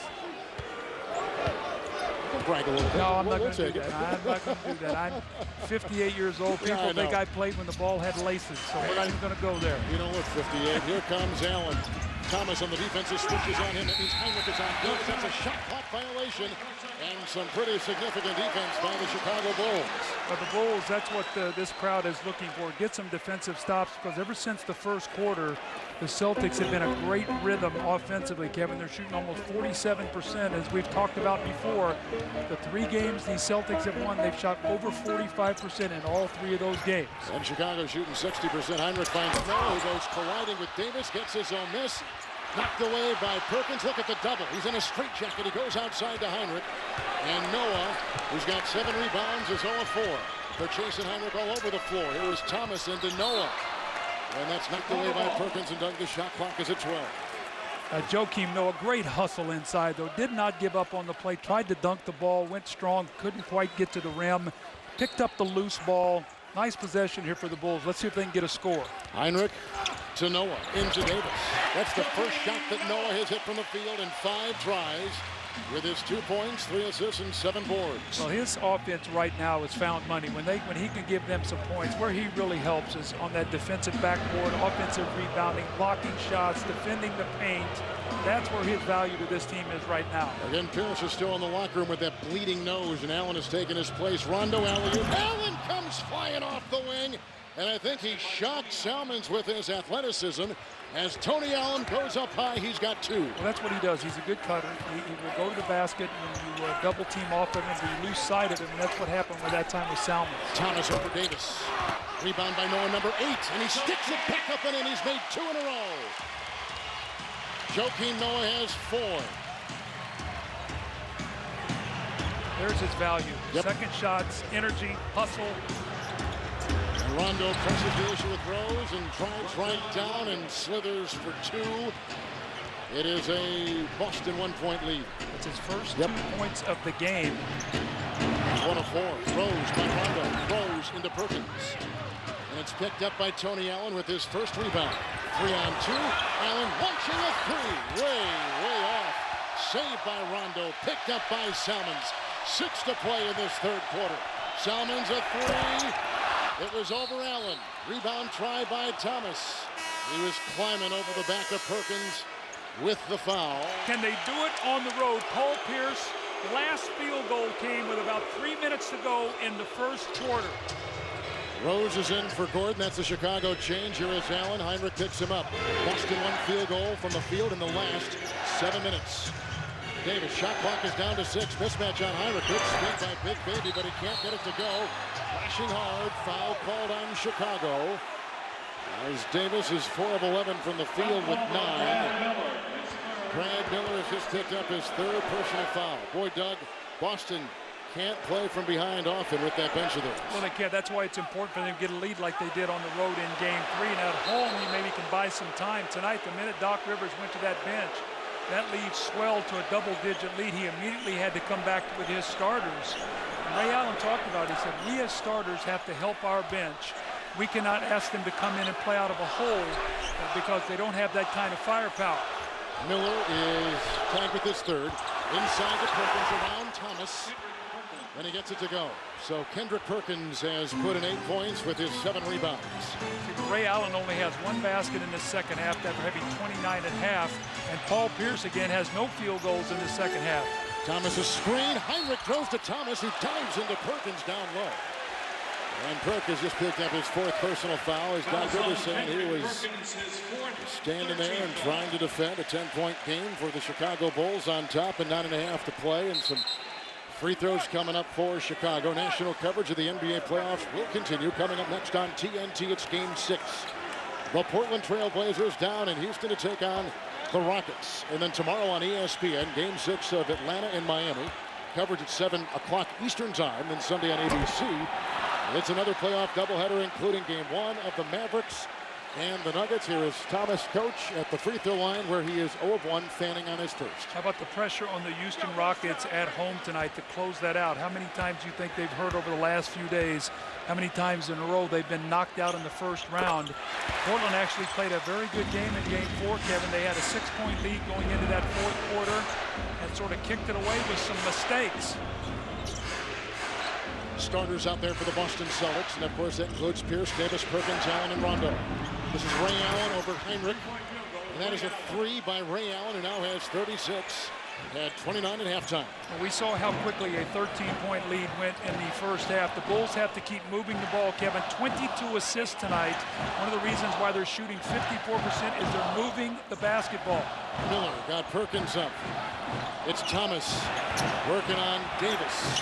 Speaker 2: Brag a little bit.
Speaker 1: No, I'm not going to do that. I'm not going to do that. I'm 58 years old. People think I played when the ball had laces, so we're not even going to go there.
Speaker 2: You don't look 58. Here comes Allen. Thomas on the defensive switches on him. That means Heinrich is on Davis. That's a shot clock violation and some pretty significant defense by the Chicago Bulls.
Speaker 1: But the Bulls, that's what this crowd is looking for. Get some defensive stops, because ever since the first quarter, the Celtics have been a great rhythm offensively, Kevin. They're shooting almost 47%, as we've talked about before. The 3 games these Celtics have won, they've shot over 45% in all 3 of those games.
Speaker 2: And Chicago shooting 60%. Heinrich finds Noah, who goes colliding with Davis, gets his own miss. Knocked away by Perkins. Look at the double. He's in a straitjacket. He goes outside to Heinrich. And Noah, who's got 7 rebounds, is 0 of 4. They're chasing Heinrich all over the floor. Here is Thomas into Noah. And that's knocked away by Perkins, and Doug, the shot clock is at 12.
Speaker 1: Joakim Noah, great hustle inside, though. Did not give up on the play. Tried to dunk the ball. Went strong. Couldn't quite get to the rim. Picked up the loose ball. Nice possession here for the Bulls. Let's see if they can get a score.
Speaker 2: Heinrich to Noah, into Davis. That's the first shot that Noah has hit from the field in 5 tries, with his 2 points, 3 assists, and 7 boards.
Speaker 1: Well, his offense right now is found money. When he can give them some points, where he really helps is on that defensive backboard, offensive rebounding, blocking shots, defending the paint. That's where his value to this team is right now.
Speaker 2: Again, Pierce is still in the locker room with that bleeding nose, and Allen has taken his place. Rondo alley-oop. Allen comes flying off the wing, and I think he shocked Salmons with his athleticism. As Tony Allen goes up high, he's got 2.
Speaker 1: Well, that's what he does. He's a good cutter. He will go to the basket when you double team off of him, you lose sight of him, and that's what happened with that time with Salmons.
Speaker 2: Thomas over Davis. Rebound by Noah, number 8, and he sticks it back up and in. He's made 2 in a row. Joakim Noah has 4.
Speaker 1: There's his value.
Speaker 2: Yep.
Speaker 1: Second shots, energy, hustle.
Speaker 2: And Rondo presses the issue with Rose and drives right down and slithers for 2. It is a Boston 1-point lead.
Speaker 1: It's his first 2 points of the game.
Speaker 2: 1 of 4. Rose by Rondo. Rose into Perkins. And it's picked up by Tony Allen with his first rebound. 3 on 2. Allen launching a 3. Way off. saved by Rondo, picked up by Salmons. 6 to play in this third quarter. Salmons a three. It was over Allen. Rebound try by Thomas. He was climbing over the back of Perkins with the foul.
Speaker 1: Can they do it on the road? Paul Pierce, last field goal came with about 3 minutes to go in the first quarter.
Speaker 2: Rose is in for Gordon. That's a Chicago change. Here is Allen. Heinrich picks him up. Boston 1 field goal from the field in the last 7 minutes. Davis, shot clock is down to 6. Mismatch on Heinrich. Good spin by Big Baby, but he can't get it to go. Flashing hard. Foul called on Chicago. As Davis is 4 of 11 from the field with 9. Brad Miller has just picked up his 3rd personal foul. Boy, Doug, Boston can't play from behind often with that bench of theirs.
Speaker 1: Well, they can't. That's why it's important for them to get a lead like they did on the road in Game 3. And at home, you maybe can buy some time. Tonight, the minute Doc Rivers went to that bench, that lead swelled to a double-digit lead. He immediately had to come back with his starters. And Ray Allen talked about it. He said, we as starters have to help our bench. We cannot ask them to come in and play out of a hole because they don't have that kind of firepower.
Speaker 2: Miller is tagged with his 3rd. Inside the Perkins, around Thomas. And he gets it to go. So Kendrick Perkins has put in 8 points with his 7 rebounds.
Speaker 1: Ray Allen only has 1 basket in the second half after having 29 at half. And Paul Pierce again has no field goals in the second half.
Speaker 2: Thomas a screen. Heinrich throws to Thomas, who dives into Perkins down low. And Perk has just picked up his 4th personal foul. As Doc Rivers said, he was standing there and trying to defend a 10-point game for the Chicago Bulls on top and 9.5 to play. And some free throws coming up for Chicago. National coverage of the NBA playoffs will continue. Coming up next on TNT, it's Game 6. The Portland Trail Blazers down in Houston to take on the Rockets. And then tomorrow on ESPN, Game 6 of Atlanta and Miami. Coverage at 7 o'clock Eastern Time. Then Sunday on ABC. It's another playoff doubleheader, including Game 1 of the Mavericks and the Nuggets. Here is Thomas, coach, at the free throw line, where he is 0 of 1, fanning on his first.
Speaker 1: How about the pressure on the Houston Rockets at home tonight to close that out? How many times do you think they've heard over the last few days? How many times in a row they've been knocked out in the first round? Portland actually played a very good game in Game 4, Kevin. They had a 6-point lead going into that 4th quarter and sort of kicked it away with some mistakes.
Speaker 2: Starters out there for the Boston Celtics, and of course that includes Pierce, Davis, Perkins, Allen, and Rondo. This is Ray Allen over Heinrich, and that is a 3 by Ray Allen, who now has 36, had 29 at halftime.
Speaker 1: Well, we saw how quickly a 13-point lead went in the first half. The Bulls have to keep moving the ball, Kevin. 22 assists tonight. One of the reasons why they're shooting 54% is they're moving the basketball.
Speaker 2: Miller got Perkins up. It's Thomas working on Davis.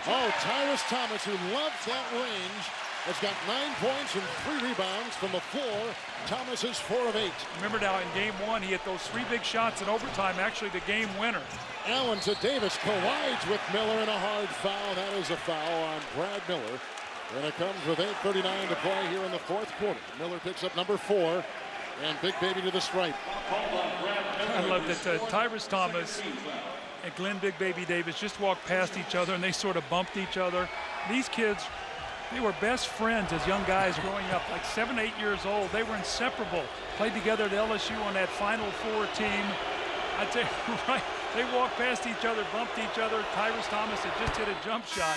Speaker 2: Oh, Tyrus Thomas, who loves that range, has got 9 points and 3 rebounds from the floor. Thomas is 4 of 8.
Speaker 1: Remember now, in Game 1, he hit those 3 big shots in overtime, actually the game winner.
Speaker 2: Allen to Davis, collides with Miller in a hard foul. That is a foul on Brad Miller. And it comes with 8:39 to play here in the 4th quarter. Miller picks up number 4, and Big Baby to the stripe.
Speaker 1: I love that Tyrus Thomas and Glenn Big Baby Davis just walked past each other and they sort of bumped each other. These kids, they were best friends as young guys growing up, like 7, 8 years old. They were inseparable. Played together at LSU on that Final Four team. I tell you, right, they walked past each other, bumped each other. Tyrus Thomas had just hit a jump shot.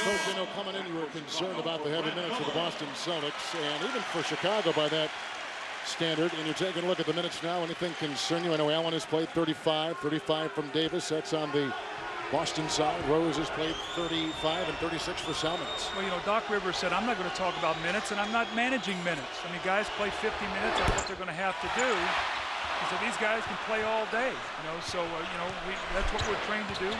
Speaker 2: Coach, you know, coming in, you were concerned about the heavy minutes of the Boston Celtics, and even for Chicago by that standard. And you're taking a look at the minutes now. Anything concern you? I know Allen has played 35 from Davis. That's on the Boston side. Rose has played 35 and 36 for Salmons.
Speaker 1: Well, you know, Doc Rivers said, I'm not going to talk about minutes, and I'm not managing minutes. I mean, guys play 50 minutes. That's what they're going to have to do. He said, these guys can play all day. You know, so, you know, that's what we're trained to do.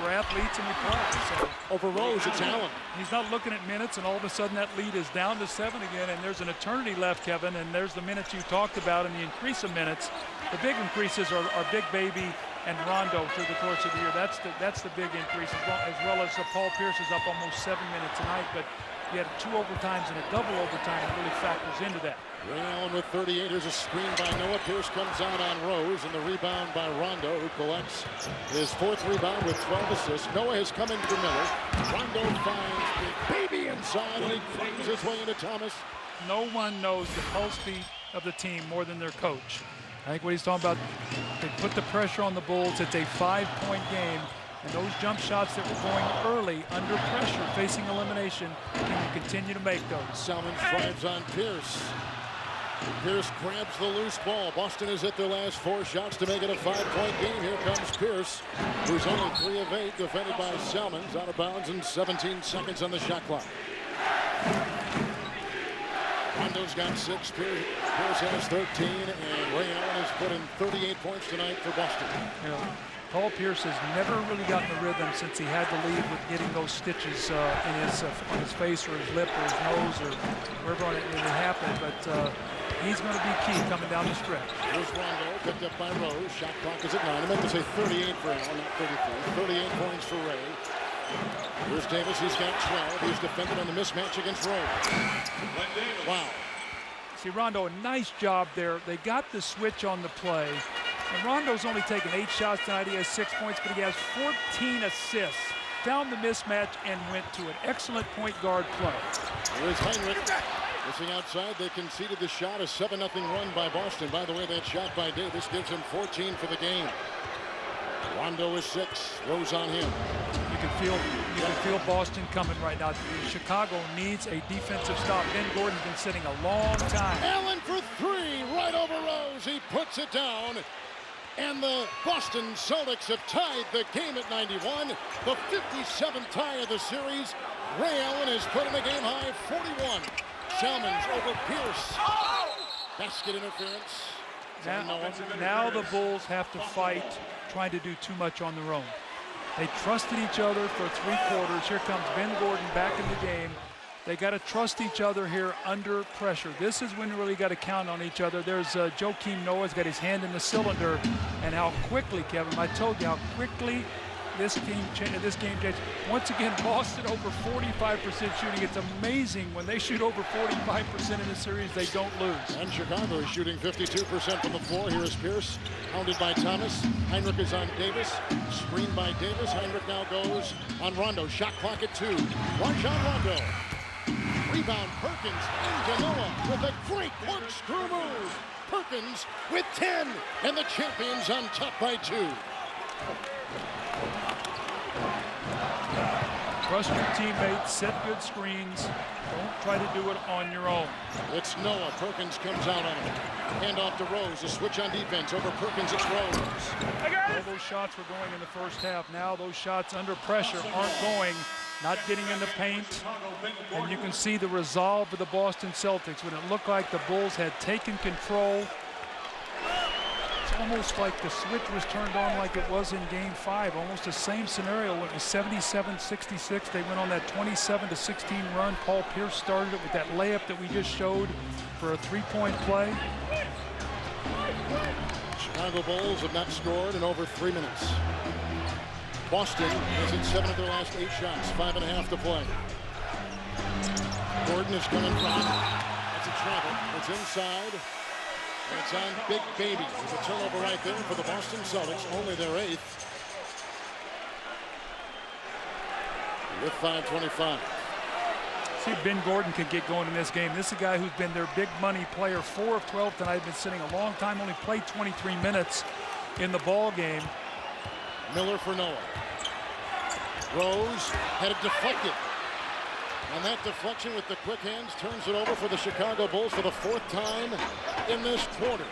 Speaker 1: We're athletes and we play. So
Speaker 2: over Rose, it's Allen.
Speaker 1: He's not looking at minutes, and all of a sudden that lead is down to 7 again, and there's an eternity left, Kevin, and there's the minutes you talked about and the increase of minutes. The big increases are Big Baby and Rondo through the course of the year. That's the big increase, as well as Paul Pierce is up almost 7 minutes tonight, but he had 2 overtimes and a double overtime that really factors into that.
Speaker 2: Ray Allen with 38. Here's a screen by Noah. Pierce comes out on Rose, and the rebound by Rondo, who collects his 4th rebound with 12 assists. Noah has come into Miller. Rondo finds Big Baby inside, and he finds his way into Thomas.
Speaker 1: No one knows the pulse beat of the team more than their coach. I think what he's talking about, they put the pressure on the Bulls. It's a 5-point game. And those jump shots that were going early under pressure, facing elimination, can you continue to make those?
Speaker 2: Salmons drives on Pierce. Pierce grabs the loose ball. Boston has hit their last 4 shots to make it a 5-point game. Here comes Pierce, who's only 3 of 8, defended by Salmons, out of bounds and 17 seconds on the shot clock. Rondo's got 6, Pierce has 13, and Ray Allen has put in 38 points tonight for Boston.
Speaker 1: You know, Paul Pierce has never really gotten the rhythm since he had the lead with getting those stitches on his face or his lip or his nose or wherever it happened. But he's going to be key coming down the stretch.
Speaker 2: Here's Rondo, picked up by Rose. Shot clock is at 9. I meant to say 38 for Allen, not 33. 38 points for Ray. Here's Davis. He's got 12. He's defended on the mismatch against Rose. Wow.
Speaker 1: See, Rondo, a nice job there. They got the switch on the play. And Rondo's only taken 8 shots tonight. He has 6 points, but he has 14 assists. Found the mismatch and went to an excellent point guard play.
Speaker 2: Here's Heinrich. Missing outside. They conceded the shot. A 7-0 run by Boston. By the way, that shot by Davis gives him 14 for the game. Rondo is 6. Rose on him.
Speaker 1: You can feel Boston coming right now. Chicago needs a defensive stop. Ben Gordon's been sitting a long time.
Speaker 2: Allen for 3, right over Rose. He puts it down. And the Boston Celtics have tied the game at 91. The 57th tie of the series. Ray Allen has put in a game-high 41. Salmons over Pierce. Basket interference.
Speaker 1: Now the Bulls have to fight, trying to do too much on their own. They trusted each other for 3 quarters. Here comes Ben Gordon back in the game. They got to trust each other here under pressure. This is when you really got to count on each other. There's Joakim Noah's got his hand in the cylinder, and how quickly, Kevin, I told you how quickly this game changed. Once again, Boston over 45% shooting. It's amazing when they shoot over 45% in the series, they don't lose.
Speaker 2: And Chicago is shooting 52% from the floor. Here is Pierce, hounded by Thomas. Heinrich is on Davis. Screened by Davis. Heinrich now goes on Rondo. Shot clock at 2. Rajon Rondo. Rebound, Perkins into Noah with a great corkscrew move. Perkins with 10, and the champions on top by 2.
Speaker 1: Trust your teammates, set good screens. Don't try to do it on your own.
Speaker 2: It's Noah. Perkins comes out on him. Hand off to Rose. A switch on defense over Perkins. It's Rose.
Speaker 1: All those shots were going in the first half. Now those shots under pressure aren't going. Not getting in the paint, and you can see the resolve of the Boston Celtics when it looked like the Bulls had taken control. It's almost like the switch was turned on like it was in Game 5. Almost the same scenario. It was 77-66. They went on that 27-16 run. Paul Pierce started it with that layup that we just showed for a 3-point play.
Speaker 2: Chicago Bulls have not scored in over 3 minutes. Boston has hit 7 of their last 8 shots, 5.5 to play. Gordon is coming from. That's a travel. It's inside. And it's on Big Baby. There's a turnover right there for the Boston Celtics, only their 8th. With 5:25.
Speaker 1: See if Ben Gordon can get going in this game. This is a guy who's been their big money player. 4 of 12 tonight. Been sitting a long time. Only played 23 minutes in the ball game.
Speaker 2: Miller for Noah. Rose had it deflected. And that deflection with the quick hands turns it over for the Chicago Bulls for the 4th time in this quarter.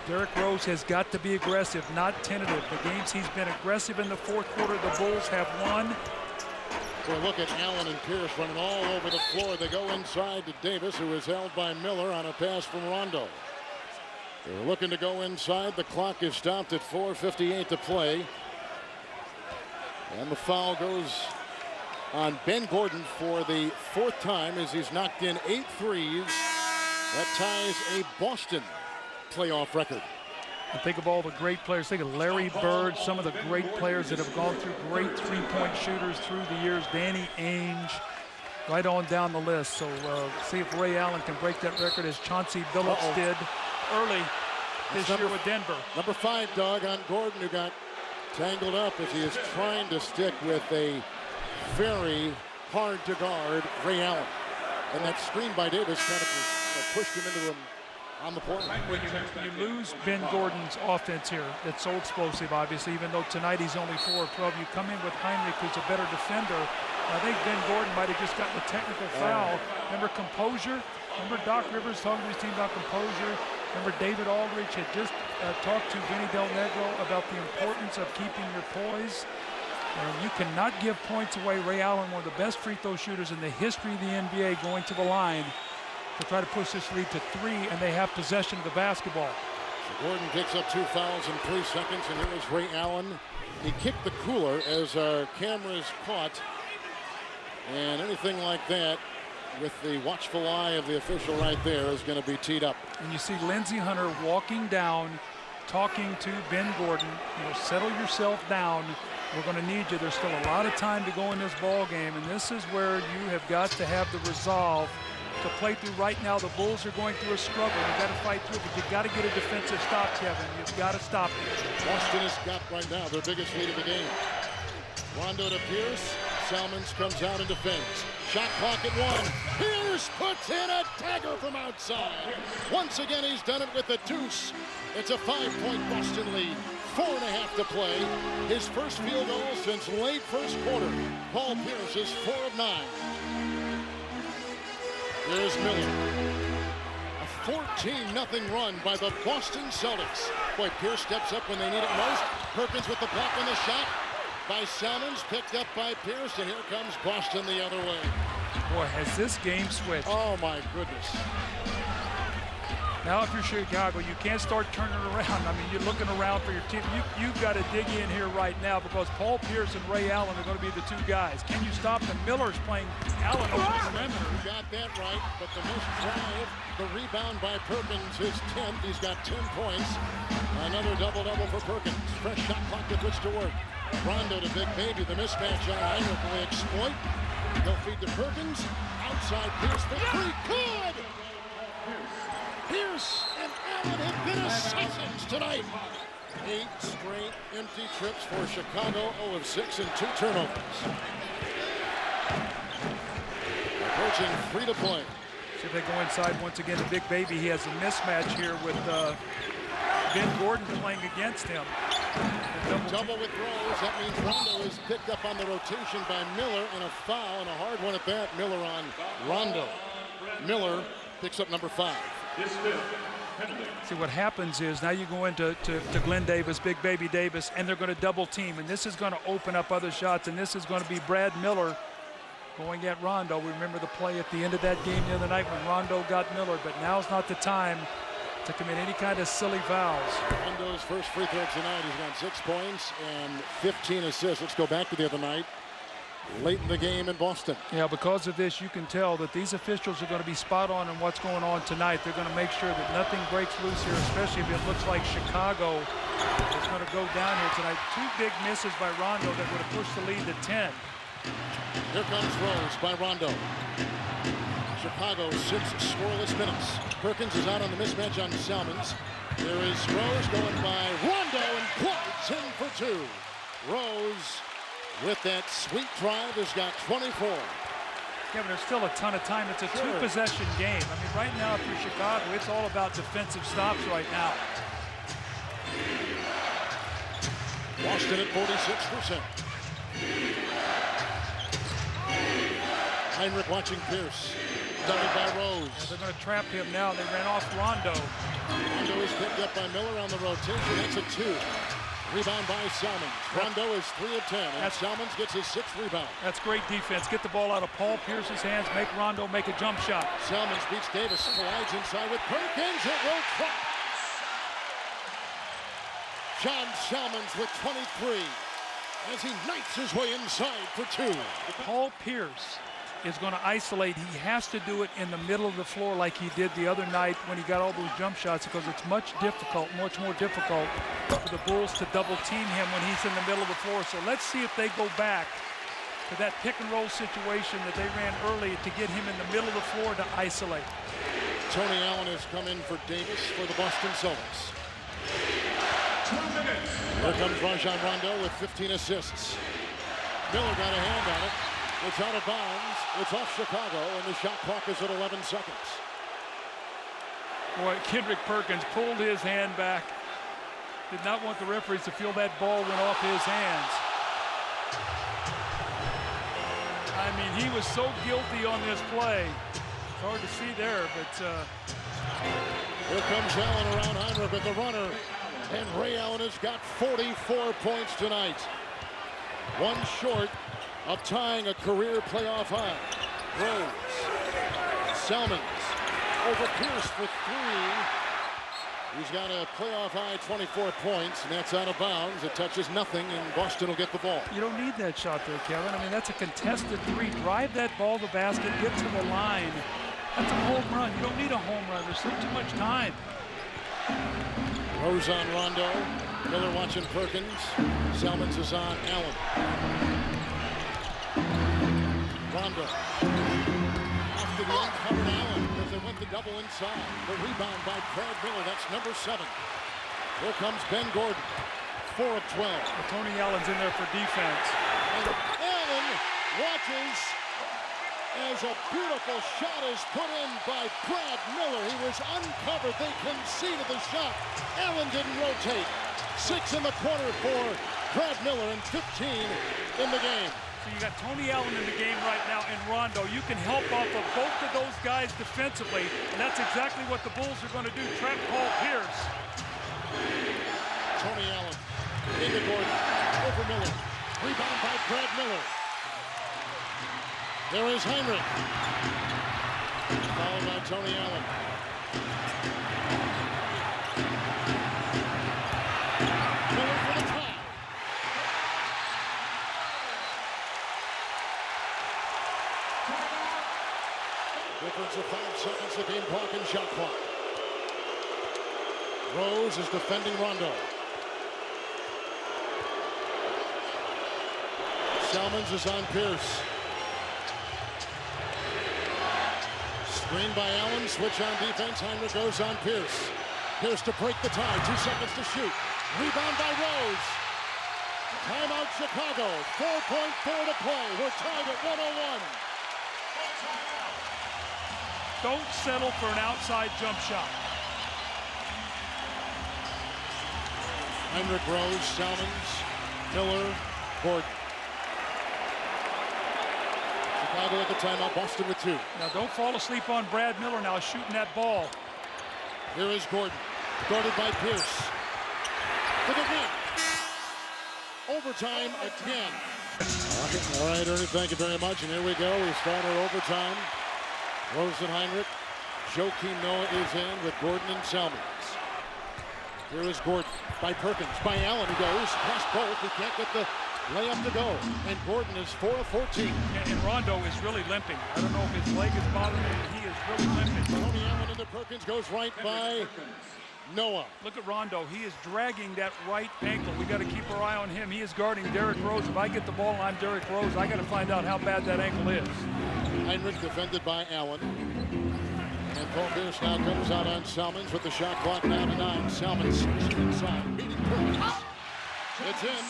Speaker 1: Derrick Rose has got to be aggressive, not tentative. The games he's been aggressive in the 4th quarter, the Bulls have won.
Speaker 2: For a look at Allen and Pierce running all over the floor. They go inside to Davis, who is held by Miller on a pass from Rondo. They're looking to go inside. The clock is stopped at 4:58 to play. And the foul goes on Ben Gordon for the 4th time as he's knocked in 8 threes. That ties a Boston playoff record.
Speaker 1: And think of all the great players. Think of Larry Bird, some of the great players that have gone through, great 3-point shooters through the years. Danny Ainge, right on down the list. So see if Ray Allen can break that record as Chauncey Billups did early this year with Denver.
Speaker 2: Number 5, Doug, on Gordon, who got tangled up as he is trying to stick with a very hard to guard Ray Allen. And that screen by Davis kind of pushed him into on the point.
Speaker 1: When you lose Ben Gordon's offense here, that's so explosive, obviously, even though tonight he's only 4 of 12. You come in with Heinrich, who's a better defender. I think Ben Gordon might have just gotten a technical foul. Remember composure? Remember Doc Rivers talking to his team about composure? Remember David Aldridge had just talked to Vinny Del Negro about the importance of keeping your poise. And you cannot give points away. Ray Allen, one of the best free throw shooters in the history of the NBA, going to the line to try to push this lead to 3, and they have possession of the basketball.
Speaker 2: So Gordon picks up 2 fouls in 3 seconds, and here is Ray Allen. He kicked the cooler as our cameras caught. And anything like that, with the watchful eye of the official right there, is going to be teed up.
Speaker 1: And you see Lindsey Hunter walking down, talking to Ben Gordon. You know, settle yourself down. We're going to need you. There's still a lot of time to go in this ball game, and this is where you have got to have the resolve to play through. Right now, the Bulls are going through a struggle. You've got to fight through it, but you've got to get a defensive stop, Kevin. You've got to stop it.
Speaker 2: Boston has got right now their biggest lead of the game. Rondo to Pierce. Salmons comes out and defends. Shot clock at 1. Pierce puts in a dagger from outside. Once again, he's done it with a deuce. It's a 5-point Boston lead. 4.5 to play. His first field goal since late first quarter. Paul Pierce is 4 of 9. Here's Miller. A 14-0 run by the Boston Celtics. Boy, Pierce steps up when they need it most. Perkins with the block on the shot by Salmons, picked up by Pierce, and here comes Boston the other way.
Speaker 1: Boy, has this game switched.
Speaker 2: Oh, my goodness.
Speaker 1: Now, if you're Chicago, you can't start turning around. I mean, you're looking around for your team. You've got to dig in here right now because Paul Pierce and Ray Allen are going to be the 2 guys. Can you stop them? Miller's playing Allen over the perimeter.
Speaker 2: Got that right, but the missed drive, the rebound by Perkins, his 10th. He's got 10 points. Another double-double for Perkins. Fresh shot clock with which to work. Rondo to Big Baby. The mismatch on Heinrich will exploit. They'll feed to Perkins. Outside Pierce for 3. Good! Pierce and Allen have been assassins tonight. 8 straight empty trips for Chicago. 0 of 6 and 2 turnovers. Approaching 3 to play.
Speaker 1: See if they go inside once again to Big Baby. He has a mismatch here with Ben Gordon playing against him.
Speaker 2: Double with Rose. That means Rondo is picked up on the rotation by Miller, and a foul, and a hard one at that. Miller on Rondo. Miller picks up number 5.
Speaker 1: See, what happens is now you go into Glenn Davis, Big Baby Davis, and they're going to double team, and this is going to open up other shots, and this is going to be Brad Miller going at Rondo. We remember the play at the end of that game the other night when Rondo got Miller, but now's not the time to commit any kind of silly fouls.
Speaker 2: Rondo's first free throw tonight. He's got 6 points and 15 assists. Let's go back to the other night. Late in the game in Boston.
Speaker 1: Yeah, because of this, you can tell that these officials are going to be spot on what's going on tonight. They're going to make sure that nothing breaks loose here, especially if it looks like Chicago is going to go down here tonight. 2 big misses by Rondo that would have pushed the lead to 10.
Speaker 2: Here comes Rose by Rondo. Chicago 6 scoreless minutes. Perkins is out on the mismatch on Salmons. There is Rose going by Rondo and plugs in for 2. Rose with that sweet drive has got 24.
Speaker 1: Yeah, but there's still a ton of time. It's a 2-possession game. I mean, right now, if you're Chicago, it's all about defensive stops right now.
Speaker 2: Boston at 46%. Heinrich watching Pierce. Doubled by Rose.
Speaker 1: Yeah, they're going to trap him now. They ran off Rondo.
Speaker 2: Rondo is picked up by Miller on the rotation. That's a 2. Rebound by Salmons. Rondo is 3 of 10, and Salmons gets his 6th rebound.
Speaker 1: That's great defense. Get the ball out of Paul Pierce's hands. Make Rondo make a jump shot.
Speaker 2: Salmons beats Davis. Slides inside with Perkins. It will drop. John Salmons with 23 as he knights his way inside for 2.
Speaker 1: Paul Pierce is going to isolate. He has to do it in the middle of the floor like he did the other night when he got all those jump shots, because it's much more difficult for the Bulls to double team him when he's in the middle of the floor. So let's see if they go back to that pick and roll situation that they ran early to get him in the middle of the floor to isolate.
Speaker 2: Tony Allen has come in for Davis for the Boston Celtics. Here comes Rajon Rondo with 15 assists. Miller got a hand on it. It's out of bounds. It's off Chicago, and the shot clock is at 11 seconds.
Speaker 1: Boy, Kendrick Perkins pulled his hand back. Did not want the referees to feel that ball went off his hands. I mean, he was so guilty on this play. It's hard to see there, but
Speaker 2: here comes Allen around Heinrich with the runner. And Ray Allen has got 44 points tonight. One short of tying a career playoff high. Rose. Selmans over Pierce for three. He's got a playoff high 24 points, and that's out of bounds. It touches nothing, and Boston will get the ball.
Speaker 1: You don't need that shot there, Kevin. I mean, that's a contested three. Drive that ball to the basket, get to the line. That's a home run. You don't need a home run. There's still too much time.
Speaker 2: Rose on Rondo. Miller watching Perkins. Selmans is on Allen. Rondo. Off to the uncovered Allen because they went the double inside. The rebound by Brad Miller. That's number 7. Here comes Ben Gordon. 4 of 12.
Speaker 1: Well, Tony Allen's in there for defense.
Speaker 2: And Allen watches as a beautiful shot is put in by Brad Miller. He was uncovered. They conceded the shot. Allen didn't rotate. 6 in the corner for Brad Miller and 15 in the game.
Speaker 1: So you got Tony Allen in the game right now and Rondo. You can help off of both of those guys defensively, and that's exactly what the Bulls are going to do. Trap Paul Pierce.
Speaker 2: Tony Allen into Gordon. Over Miller. Rebound by Brad Miller. There is Heinrich. Followed by Tony Allen. Miller for the tie. Difference of 5 seconds, the game clock and shot clock. Rose is defending Rondo. Selmans is on Pierce. Screen by Allen, switch on defense. Heinrich goes on Pierce. Pierce to break the tie, 2 seconds to shoot. Rebound by Rose. Timeout Chicago, 4.4 to play. We're tied at 101.
Speaker 1: Don't settle for an outside jump shot.
Speaker 2: Heinrich, Rose, Selmans, Miller, Gordon. Chicago at the timeout, Boston with 2.
Speaker 1: Now don't fall asleep on Brad Miller now shooting that ball.
Speaker 2: Here is Gordon, guarded by Pierce. For the win. Overtime again. All right, Ernie, thank you very much. And here we go. We start our overtime. Rose and Heinrich. Joakim Noah is in with Gordon and Selmans. Here is Gordon by Perkins, by Allen, who goes past both. He can't get the layup to go. And Gordon is 4 of 14.
Speaker 1: And Rondo is really limping. I don't know if his leg is bothering him, but he is really limping.
Speaker 2: Tony Allen into Perkins, goes right by Noah.
Speaker 1: Look at Rondo. He is dragging that right ankle. We got to keep our eye on him. He is guarding Derrick Rose. If I get the ball and I'm Derrick Rose, I got to find out how bad that ankle is.
Speaker 2: Heinrich defended by Allen. And Paul Pierce now comes out on Selmans with the shot clock down to 9. Selmans inside, beating Perkins. It's in.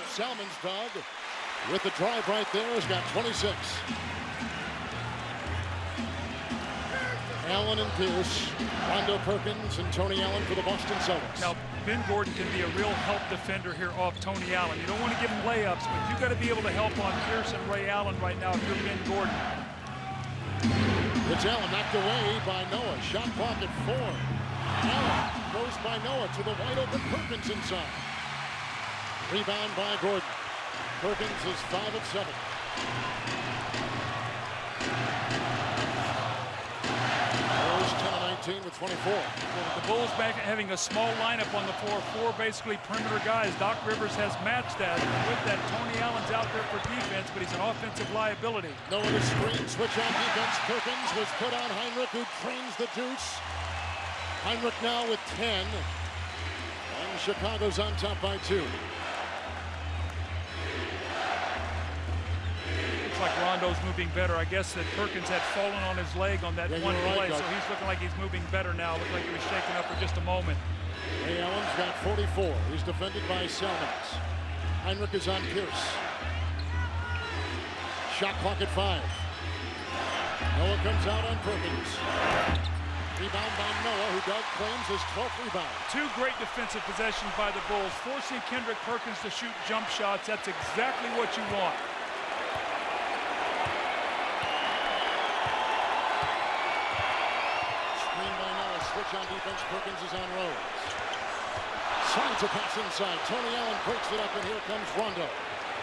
Speaker 2: Selmans, Doug, with the drive right there, has got 26. Allen and Pierce, Rondo, Perkins, and Tony Allen for the Boston Celtics.
Speaker 1: Now, Ben Gordon can be a real help defender here off Tony Allen. You don't want to give him layups, but you got to be able to help on Pierce and Ray Allen right now if you're Ben Gordon.
Speaker 2: It's Allen knocked away by Noah. Shot clock at 4. Allen goes by Noah to the wide open Perkins inside. Rebound by Gordon. Perkins is 5 of 7. Rose 10 of 19 with 24.
Speaker 1: The Bulls back having a small lineup on the floor, 4 basically perimeter guys. Doc Rivers has matched that. And with that, Tony Allen's out there for defense, but he's an offensive liability.
Speaker 2: Noah to screen, switch on defense. Perkins was put on Heinrich, who trains the deuce. Heinrich now with 10. And Chicago's on top by 2.
Speaker 1: Like Rondo's moving better. I guess that Perkins had fallen on his leg on that one play, so he's looking like he's moving better now. Looked like he was shaken up for just a moment.
Speaker 2: Ray Allen's got 44. He's defended by Selmans. Heinrich is on Pierce. Shot clock at 5. Noah comes out on Perkins. Rebound by Noah, who Doug claims his 12th rebound.
Speaker 1: Two great defensive possessions by the Bulls, forcing Kendrick Perkins to shoot jump shots. That's exactly what you want.
Speaker 2: Screen by Noah, switch on defense, Perkins is on Rose. Slides a pass inside, Tony Allen breaks it up, and here comes Rondo.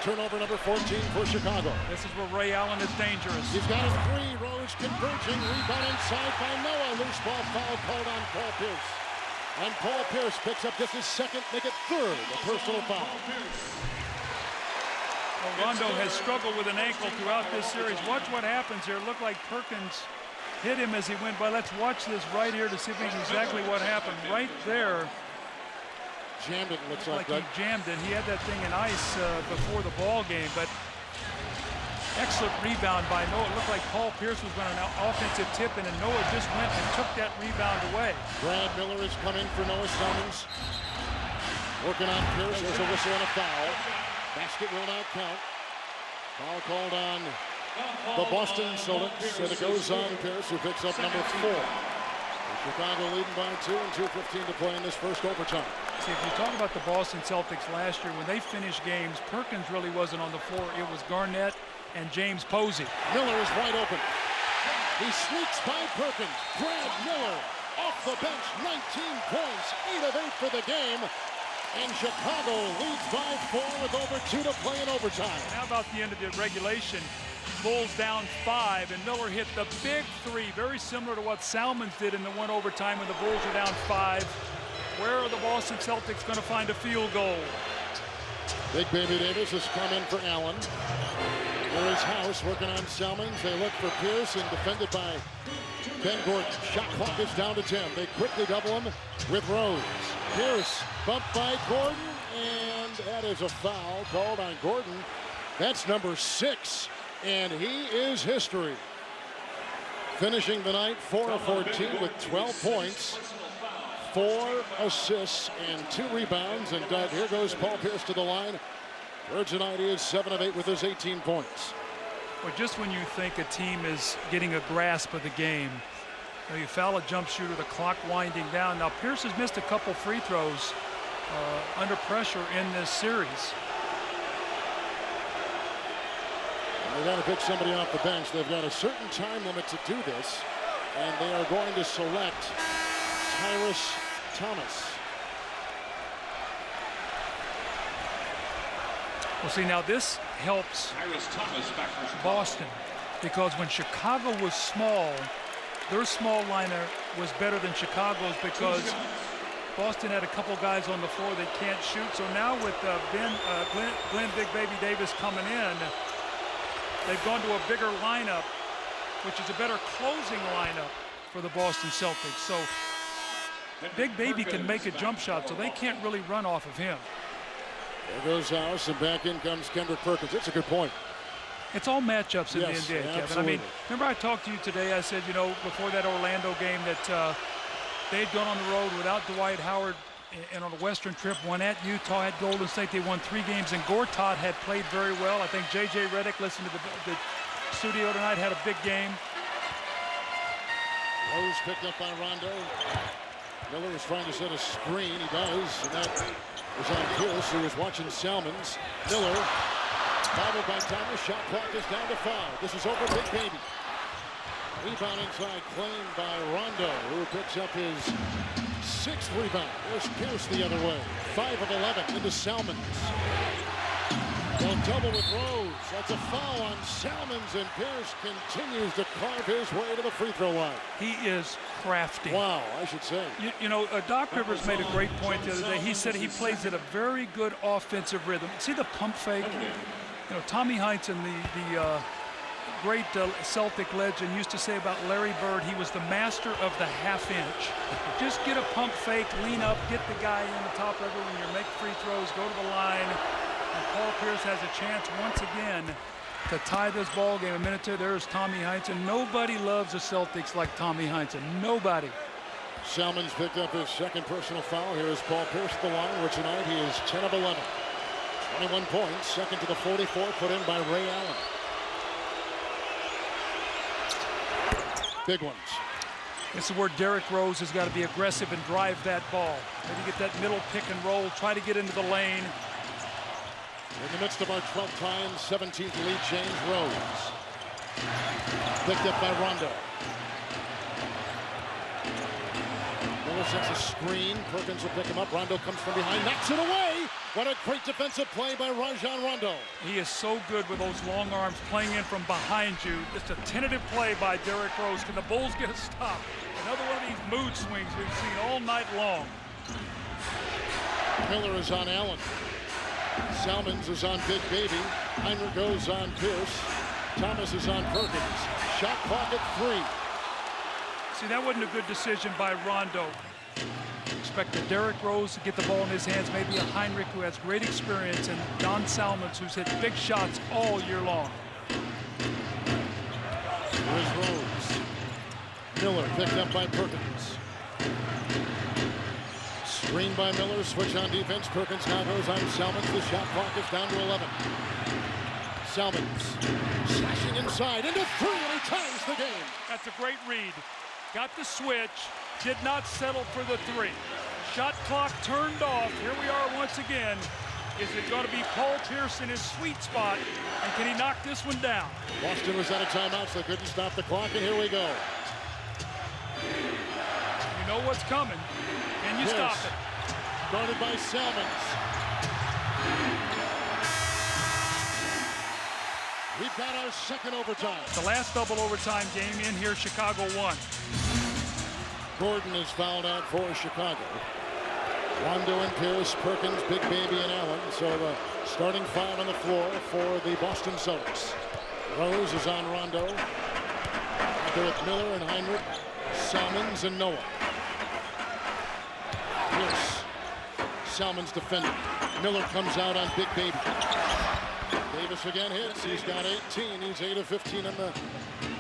Speaker 2: Turnover number 14 for Chicago.
Speaker 1: This is where Ray Allen is dangerous.
Speaker 2: He's got a three, Rose converging, rebound inside by Noah. Loose ball foul called on Paul Pierce. And Paul Pierce picks up just his second, make it third, a personal foul.
Speaker 1: Well, Rondo has struggled with an ankle throughout this series. Watch what happens here. It looked like Perkins hit him as he went by. Let's watch this right here to see exactly what happened. Right there.
Speaker 2: Jammed it, looks
Speaker 1: like
Speaker 2: he
Speaker 1: jammed it. He had that thing in ice before the ball game, but excellent rebound by Noah. It looked like Paul Pierce was running an offensive tip, and Noah just went and took that rebound away.
Speaker 2: Brad Miller is coming for Noah Selmans. Working on Pierce. There's a whistle and a foul. Basket will not count. Foul called on the Boston Celtics, and it goes on Pierce, who picks up number 4. Chicago leading by 2 and 2:15 to play in this first overtime.
Speaker 1: See, if you talk about the Boston Celtics last year, when they finished games, Perkins really wasn't on the floor. It was Garnett and James Posey.
Speaker 2: Miller is wide open. He sneaks by Perkins. Brad Miller off the bench, 19 points, 8 of 8 for the game. And Chicago leads by 4 with over 2 to play in overtime.
Speaker 1: And how about the end of the regulation? Bulls down 5, and Miller hit the big 3, very similar to what Salmons did in the one overtime when the Bulls are down 5. Where are the Boston Celtics going to find a field goal?
Speaker 2: Big Baby Davis has come in for Allen. There is House working on Salmons. They look for Pierce, and defended by Ken Gordon. Shot clock is down to 10. They quickly double him with Rose. Pierce bumped by Gordon, and that is a foul called on Gordon. That's number 6. And he is history. Finishing the night 4 of 14 with 12 points, 4 assists, and 2 rebounds. And Doug, here goes Paul Pierce to the line. Where tonight he is 7 of 8 with his 18 points.
Speaker 1: Well, just when you think a team is getting a grasp of the game, you foul a jump shooter, the clock winding down. Now Pierce has missed a couple free throws under pressure in this series.
Speaker 2: They've got to pick somebody off the bench. They've got a certain time limit to do this, and they are going to select Tyrus Thomas.
Speaker 1: Well, see, now this helps Boston, because when Chicago was small, their small liner was better than Chicago's, because Boston had a couple guys on the floor that can't shoot. So now with Glenn Big Baby Davis coming in, they've gone to a bigger lineup, which is a better closing lineup for the Boston Celtics. So Big Baby can make a jump shot, so they can't really run off of him.
Speaker 2: There goes House, and back in comes Kendrick Perkins. That's a good point.
Speaker 1: It's all matchups in
Speaker 2: Yes,
Speaker 1: the NBA, Kevin.
Speaker 2: absolutely.
Speaker 1: I mean, remember I talked to you today, I said, you know, before that Orlando game that they had gone on the road without Dwight Howard, and on a Western trip, one at Utah, at Golden State. They won 3 games, and Gortat had played very well. I think J.J. Redick, listened to the studio tonight, had a big game.
Speaker 2: Rose picked up by Rondo. Miller is trying to set a screen. He does, and that is on Pierce, who is watching Salmons. Miller, fouled by Thomas. Shot clock is down to 5. This is over Big Baby. Rebound inside, claimed by Rondo, who picks up his 6th rebound. There's Pierce the other way. 5 of 11 into Salmons. They'll double with Rose. That's a foul on Salmons, and Pierce continues to carve his way to the free throw line.
Speaker 1: He is crafty.
Speaker 2: Wow, I should say.
Speaker 1: You know, Doc Rivers made a great point the other day. He said he plays at a very good offensive rhythm. See the pump fake? You know, Tommy Heinsohn, the great Celtic legend, used to say about Larry Bird, he was the master of the half-inch. Just get a pump fake, lean up, get the guy in the top level when you make free throws, go to the line. And Paul Pierce has a chance once again to tie this ball game. A minute to there's Tommy Heinsohn. Nobody loves the Celtics like Tommy Heinsohn. Nobody.
Speaker 2: Salmons picked up his 2nd personal foul. Here is Paul Pierce at the line, where tonight he is 10 of 11. 21 points, 2nd to the 44, put in by Ray Allen. Big ones.
Speaker 1: This is where Derrick Rose has got to be aggressive and drive that ball. Maybe get that middle pick and roll, try to get into the lane.
Speaker 2: In the midst of our 12th time, 17th lead change, Rose. Picked up by Rondo. Miller sets a screen. Perkins will pick him up. Rondo comes from behind, knocks it away. What a great defensive play by Rajon Rondo.
Speaker 1: He is so good with those long arms playing in from behind you. Just a tentative play by Derrick Rose. Can the Bulls get a stop? Another one of these mood swings we've seen all night long.
Speaker 2: Miller is on Allen. Salmons is on Big Baby. Heinrich goes on Pierce. Thomas is on Perkins. Shot clock at 3.
Speaker 1: See, that wasn't a good decision by Rondo. Expected Derrick Rose to get the ball in his hands, maybe a Heinrich who has great experience, and Don Salmons who's hit big shots all year long.
Speaker 2: Here's Rose. Miller picked up by Perkins. Screen by Miller, switch on defense. Perkins now goes on Salmons. The shot clock is down to 11. Salmons slashing inside into 3, and he ties the game.
Speaker 1: That's a great read. Got the switch, did not settle for the 3. Shot clock turned off. Here we are once again. Is it going to be Paul Pierce in his sweet spot? And can he knock this one down?
Speaker 2: Boston was out of timeout, so they couldn't stop the clock, and here we go.
Speaker 1: You know what's coming. Can you stop it?
Speaker 2: Guarded by Salmons. We've got our second overtime.
Speaker 1: The last double overtime game in here, Chicago won.
Speaker 2: Gordon is fouled out for Chicago. Rondo and Pierce, Perkins, Big Baby, and Allen. So the starting 5 on the floor for the Boston Celtics. Rose is on Rondo. There with Miller and Heinrich, Salmons and Noah. Pierce. Salmons defending. Miller comes out on Big Baby. Davis again hits. He's got 18. He's 8 of 15 in the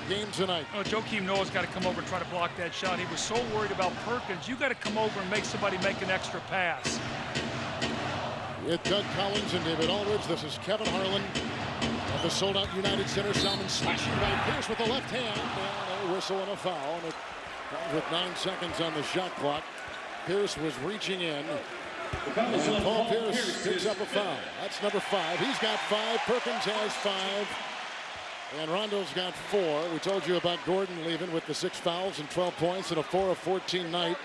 Speaker 2: game tonight.
Speaker 1: Oh, Joakim Noah's got to come over and try to block that shot. He was so worried about Perkins. You got to come over and make somebody make an extra pass.
Speaker 2: With Doug Collins and David Aldridge, this is Kevin Harlan at the sold-out United Center. Salmons slashing by Pierce with the left hand. And a whistle and a foul. And it comes with 9 seconds on the shot clock. Pierce was reaching in. And Paul Pierce picks up a foul. That's number 5. He's got 5. Perkins has 5. And Rondo's got 4. We told you about Gordon leaving with the 6 fouls and 12 points and a 4 of 14 night.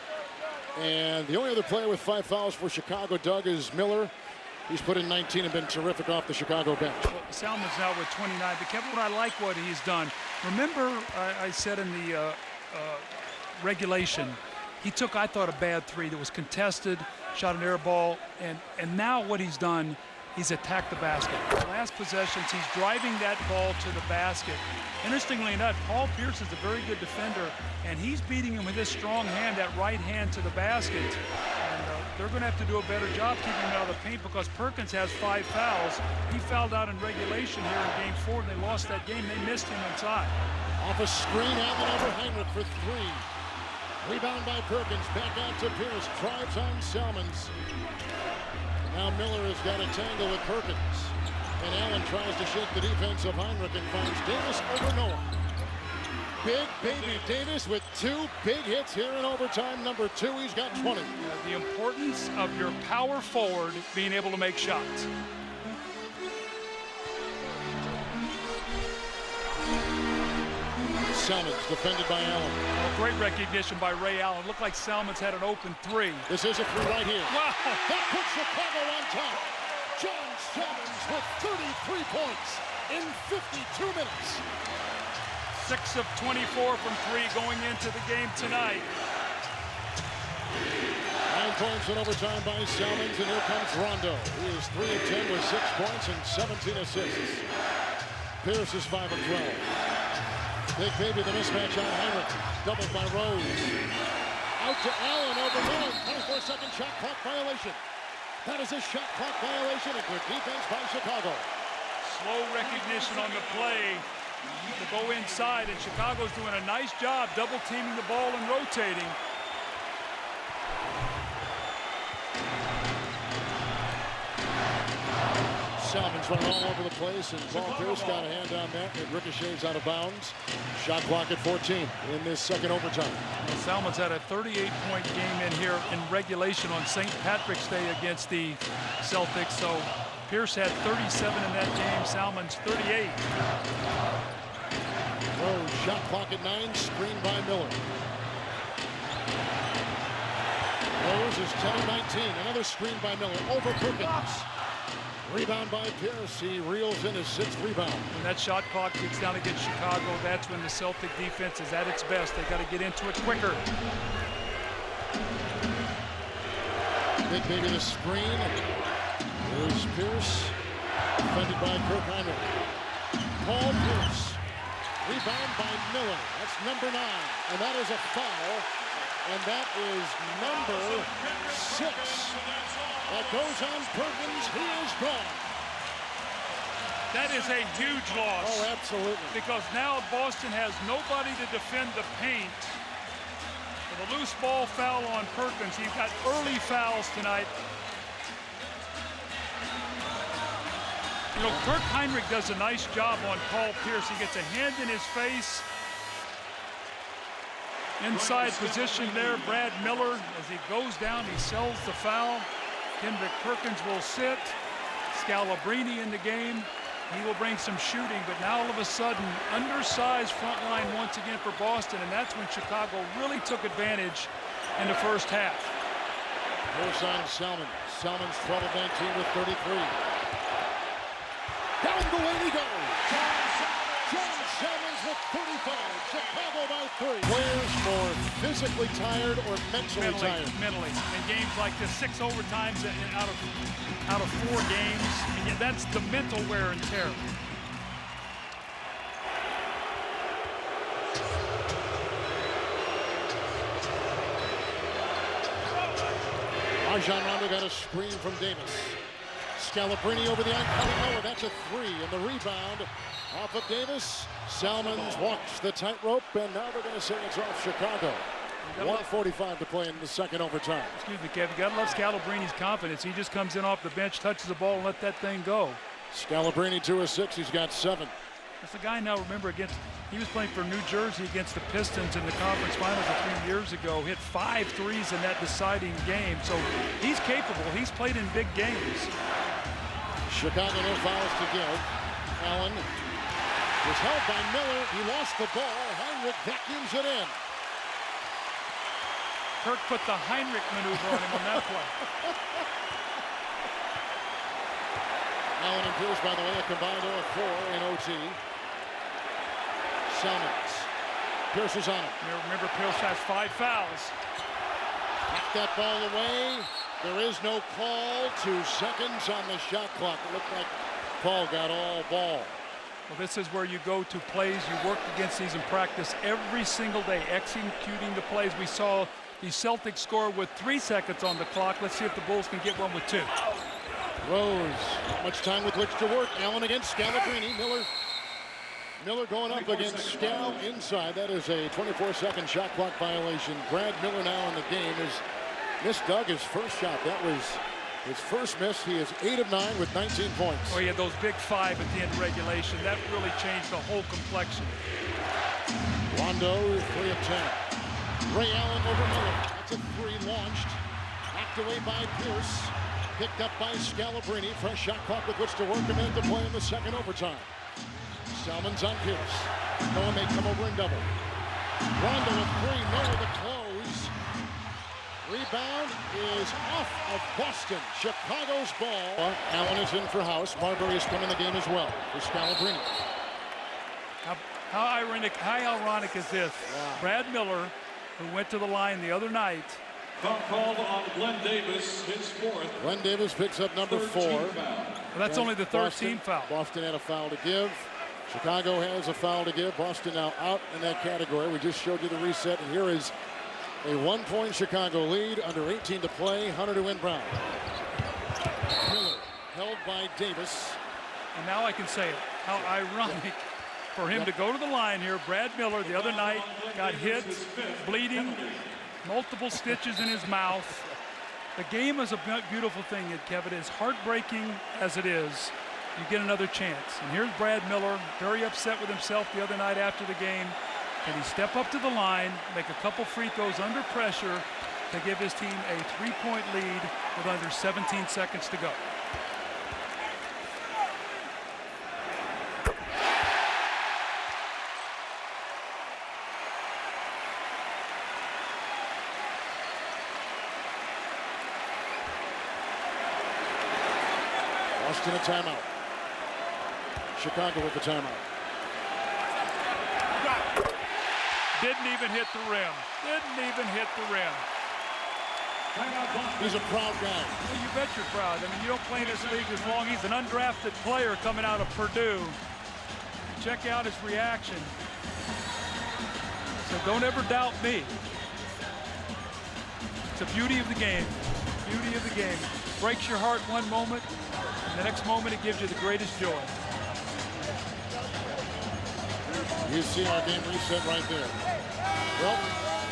Speaker 2: And the only other player with 5 fouls for Chicago, Doug, is Miller. He's put in 19 and been terrific off the Chicago bench.
Speaker 1: Well, Salmons now with 29. But Kevin, I like what he's done. Remember, I said in the regulation, he took, I thought, a bad 3 that was contested, shot an air ball, and now what he's done, he's attacked the basket. The last possessions, he's driving that ball to the basket. Interestingly enough, Paul Pierce is a very good defender, and he's beating him with his strong hand, that right hand to the basket. And they're going to have to do a better job keeping him out of the paint because Perkins has 5 fouls. He fouled out in regulation here in Game 4, and they lost that game. They missed him inside.
Speaker 2: Off a screen, Allen over Heinrich for 3. Rebound by Perkins, back out to Pierce, drives on Salmons. Now Miller has got a tangle with Perkins. And Allen tries to shake the defense of Heinrich and finds Davis over Noah. Big Baby Davis with 2 big hits here in overtime. Number 2, he's got 20.
Speaker 1: The importance of your power forward being able to make shots.
Speaker 2: Salmons defended by Allen.
Speaker 1: Oh, great recognition by Ray Allen. Looked like Salmons had an open 3.
Speaker 2: This is a 3 right here.
Speaker 1: Wow.
Speaker 2: That puts Chicago on top. John Salmons with 33 points in 52 minutes.
Speaker 1: 6 of 24 from 3 going into the game tonight.
Speaker 2: 9 points in overtime by Salmons, and here comes Rondo. He is 3 of 10 with 6 points and 17 assists. Pierce is 5 of 12. Big Baby, the mismatch on Heinrich. Doubled by Rose. Out to Allen over Miller. 24-second shot clock violation. That is a shot clock violation and good defense by Chicago.
Speaker 1: Slow recognition on the play to go inside, and Chicago's doing a nice job double teaming the ball and rotating.
Speaker 2: Salmon's running all over the place, and Paul Pierce got a hand on that. It ricochets out of bounds. Shot clock at 14 in this second overtime.
Speaker 1: Well, Salmon's had a 38-point game in here in regulation on St. Patrick's Day against the Celtics. So Pierce had 37 in that game. Salmon's 38.
Speaker 2: Rose, shot clock at 9, screen by Miller. Rose is 10-19. Another screen by Miller over Perkins. Rebound by Pierce. He reels in his 6th rebound.
Speaker 1: When that shot clock gets down against Chicago, that's when the Celtic defense is at its best. They got to get into it quicker.
Speaker 2: Big baby the screen. Here's Pierce. Defended by Kirk Heinrich. Paul Pierce. Rebound by Miller. That's number 9. And that is a foul. And that is number 6. That goes on Perkins. He is gone.
Speaker 1: That is a huge loss.
Speaker 2: Oh, absolutely.
Speaker 1: Because now Boston has nobody to defend the paint. With a loose ball foul on Perkins. He's got early fouls tonight. You know, Kirk Heinrich does a nice job on Paul Pierce. He gets a hand in his face. Inside position there, Brad Miller, as he goes down, he sells the foul. Kendrick Perkins will sit. Scalabrine in the game. He will bring some shooting, but now all of a sudden, undersized front line once again for Boston, and that's when Chicago really took advantage in the first half.
Speaker 2: Pierce on Salmon. Salmon's 12 of 19 with 33. Down the lane he goes. John Salmons with 35. Chicago by 3. Players more physically tired or mentally tired?
Speaker 1: Mentally. In games like this, 6 overtimes out of 4 games. And that's the mental wear and tear.
Speaker 2: Rajon Rondo got a screen from Davis. Scalabrine over the oncoming Miller. That's a 3. And the rebound off of Davis. Salmons walks the tightrope, and now they're going to say it's off Chicago. 1:45 to play in the second overtime.
Speaker 1: Excuse me, Kevin. You got to love Scalabrine's confidence. He just comes in off the bench, touches the ball, and let that thing go.
Speaker 2: Scalabrine 2 of 6. He's got 7.
Speaker 1: That's the guy now. Remember, he was playing for New Jersey against the Pistons in the conference finals a few years ago. Hit 5 threes in that deciding game. So he's capable. He's played in big games.
Speaker 2: Chicago no fouls to give. Allen was held by Miller. He lost the ball. Heinrich vacuums it in.
Speaker 1: Kirk put the Heinrich maneuver on him on that play.
Speaker 2: Allen and Pierce, by the way, a combined 0 of 4 in OT. Salmons. Pierce is on him.
Speaker 1: Remember, Pierce has 5 fouls.
Speaker 2: Knocked that ball away. There is no call. 2 seconds on the shot clock. It looked like Paul got all ball.
Speaker 1: Well, this is where you go to plays. You work against these in practice every single day, executing the plays. We saw the Celtics score with 3 seconds on the clock. Let's see if the Bulls can get one with 2.
Speaker 2: Rose, not much time with which to work. Allen against Scalabrine. Miller going up against Scal inside. That is a 24-second shot clock violation. Brad Miller now in the game is missed Doug his first shot. That was his first miss. He is 8 of 9 with 19 points.
Speaker 1: Oh, he had those big 5 at the end of regulation. That really changed the whole complexion.
Speaker 2: Rondo 3 of 10. Ray Allen over Miller. That's a 3 launched. Knocked away by Pierce. Picked up by Scalabrine. Fresh shot clock with which to work. A minute to play in the second overtime. Salmon's on Pierce. Noah may come over and double. Rondo with 3. Miller to close. Rebound is off of Boston. Chicago's ball. Allen is in for House. Marbury has come in the game as well for Scalabrine.
Speaker 1: How ironic is this? Wow. Brad Miller, who went to the line the other night.
Speaker 3: Foul called on Glenn Davis, his 4th.
Speaker 2: Glenn Davis picks up number 4.
Speaker 1: Well, that's only the 13th
Speaker 2: Boston,
Speaker 1: foul.
Speaker 2: Boston had a foul to give. Chicago has a foul to give. Boston now out in that category. We just showed you the reset, and here is a 1-point Chicago lead. Under 18 to play. Hunter to inbound. Miller held by Davis.
Speaker 1: And now I can say it. How ironic for him to go to the line here. Brad Miller the other night got hit, bleeding, multiple stitches in his mouth. The game is a beautiful thing, Kevin. As heartbreaking as it is, you get another chance. And here's Brad Miller, very upset with himself the other night after the game. Can he step up to the line, make a couple free throws under pressure to give his team a 3-point lead with under 17 seconds to go?
Speaker 2: Boston a timeout. Chicago with the timeout.
Speaker 1: Didn't even hit the rim. Didn't even hit the rim.
Speaker 2: He's a proud guy.
Speaker 1: Well, you bet you're proud. I mean, you don't play in this league as long. He's an undrafted player coming out of Purdue. Check out his reaction. So don't ever doubt me. It's the beauty of the game. Beauty of the game. Breaks your heart one moment, and the next moment it gives you the greatest joy.
Speaker 2: You see our game reset right there. Well,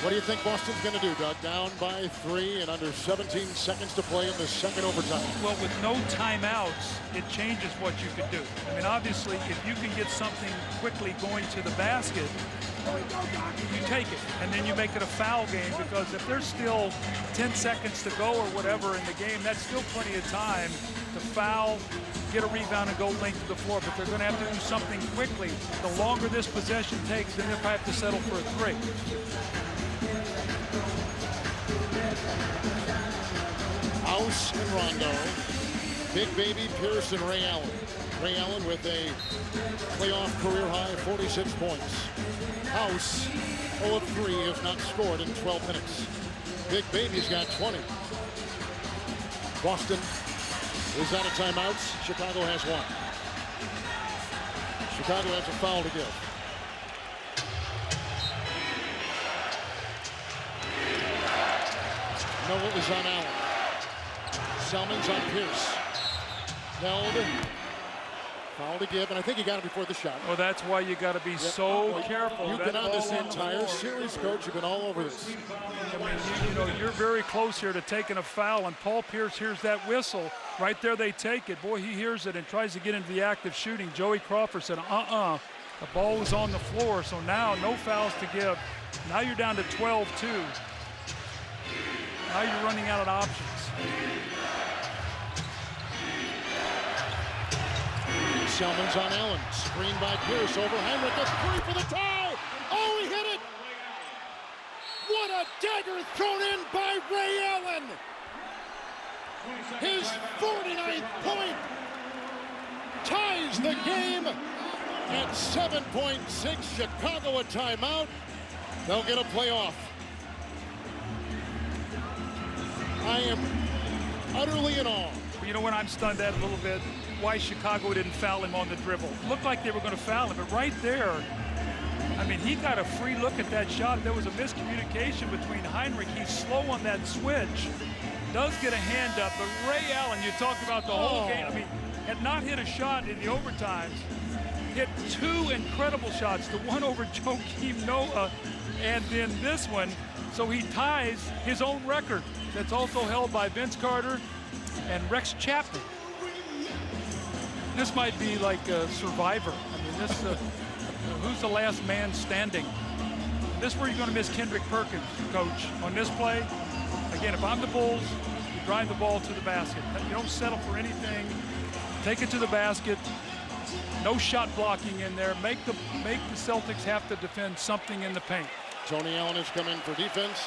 Speaker 2: what do you think Boston's going to do, Doug? Down by 3 and under 17 seconds to play in the second overtime.
Speaker 1: Well, with no timeouts, it changes what you could do. I mean, obviously, if you can get something quickly going to the basket, you take it, and then you make it a foul game, because if there's still 10 seconds to go or whatever in the game, that's still plenty of time to foul, get a rebound, and go length to the floor. But they're going to have to do something quickly. The longer this possession takes, then they'll have to settle for a 3.
Speaker 2: House and Rondo. Big Baby, Pierce, and Ray Allen. Ray Allen with a playoff career high 46 points. House 0 of 3 if not scored in 12 minutes. Big Baby's got 20. Boston is out of timeouts. Chicago has 1. Chicago has a foul to give. Noah is on Allen. Selman's on Pierce. Held. Foul to give, and I think he got it before the shot.
Speaker 1: Well, that's why you got to be so careful.
Speaker 2: You've been on this entire series, Coach. You've been all over this.
Speaker 1: I mean, you know, you're very close here to taking a foul, and Paul Pierce hears that whistle. Right there, they take it. Boy, he hears it and tries to get into the act of shooting. Joey Crawford said, The ball was on the floor, so now no fouls to give. Now you're down to 12-2. Now you're running out of options.
Speaker 2: Selman's on Allen. Screen by Pierce over Heinrich. Gets free for the tie. Oh, he hit it. What a dagger thrown in by Ray Allen. His 49th point ties the game at 7.6. Chicago a timeout. They'll get a playoff. I am utterly in awe.
Speaker 1: Well, you know what I'm stunned at a little bit? Why Chicago didn't foul him on the dribble. Looked like they were going to foul him, but right there, I mean, he got a free look at that shot. There was a miscommunication between Heinrich. He's slow on that switch. Does get a hand up, but Ray Allen, you talk about the whole game. I mean, had not hit a shot in the overtimes. Hit 2 incredible shots. The one over Joakim Noah, and then this one. So he ties his own record. That's also held by Vince Carter and Rex Chapman. This might be like a Survivor. I mean, this who's the last man standing? This is where you're going to miss Kendrick Perkins, Coach, on this play. Again, if I'm the Bulls, you drive the ball to the basket. You don't settle for anything. Take it to the basket. No shot blocking in there. Make the Celtics have to defend something in the paint.
Speaker 2: Tony Allen is coming for defense.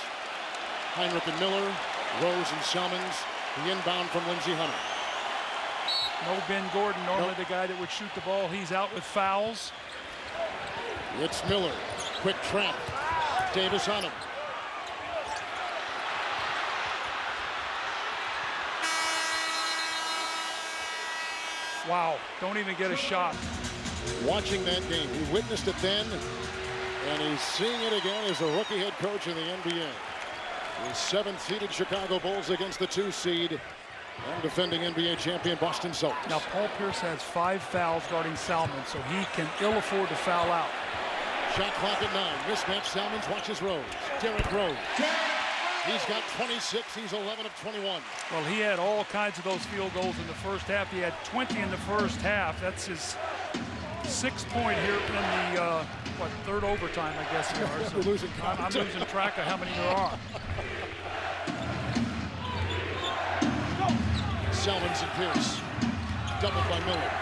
Speaker 2: Heinrich and Miller, Rose and Selmans. The inbound from Lindsey Hunter.
Speaker 1: No Ben Gordon, normally the guy that would shoot the ball. He's out with fouls.
Speaker 2: It's Miller. Quick trap. Davis on him.
Speaker 1: Wow, don't even get a shot.
Speaker 2: Watching that game, he witnessed it then, and he's seeing it again as a rookie head coach in the NBA. The 7th-seeded Chicago Bulls against the 2-seed and defending NBA champion Boston Celtics.
Speaker 1: Now, Paul Pierce has 5 fouls guarding Salmon, so he can ill afford to foul out.
Speaker 2: Shot clock at 9. Mismatch. Salmons watches Rose. Derrick Rose. He's got 26. He's 11 of 21.
Speaker 1: Well, he had all kinds of those field goals in the first half. He had 20 in the first half. That's his 6th point here in the third overtime, I guess we are. So I'm losing track of how many there are.
Speaker 2: Salmons and Pierce. Doubled by Miller.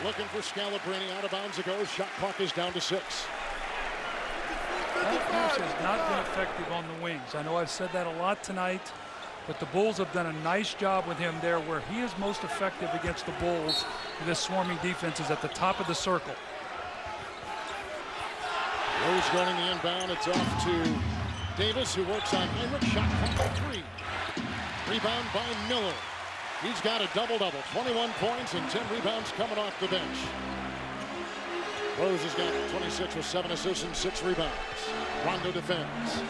Speaker 2: Looking for Scalabrine. Out of bounds it goes. Shot clock is down to 6.
Speaker 1: Paul Pierce has not been effective on the wings. I know I've said that a lot tonight, but the Bulls have done a nice job with him there. Where he is most effective against the Bulls, this swarming defense, is at the top of the circle.
Speaker 2: Rose running the inbound. It's off to Davis, who works on Heinrich. Shot clock by 3. Rebound by Miller. He's got a double-double. 21 points and 10 rebounds coming off the bench. Rose has got 26 with 7 assists and 6 rebounds. Rondo defends.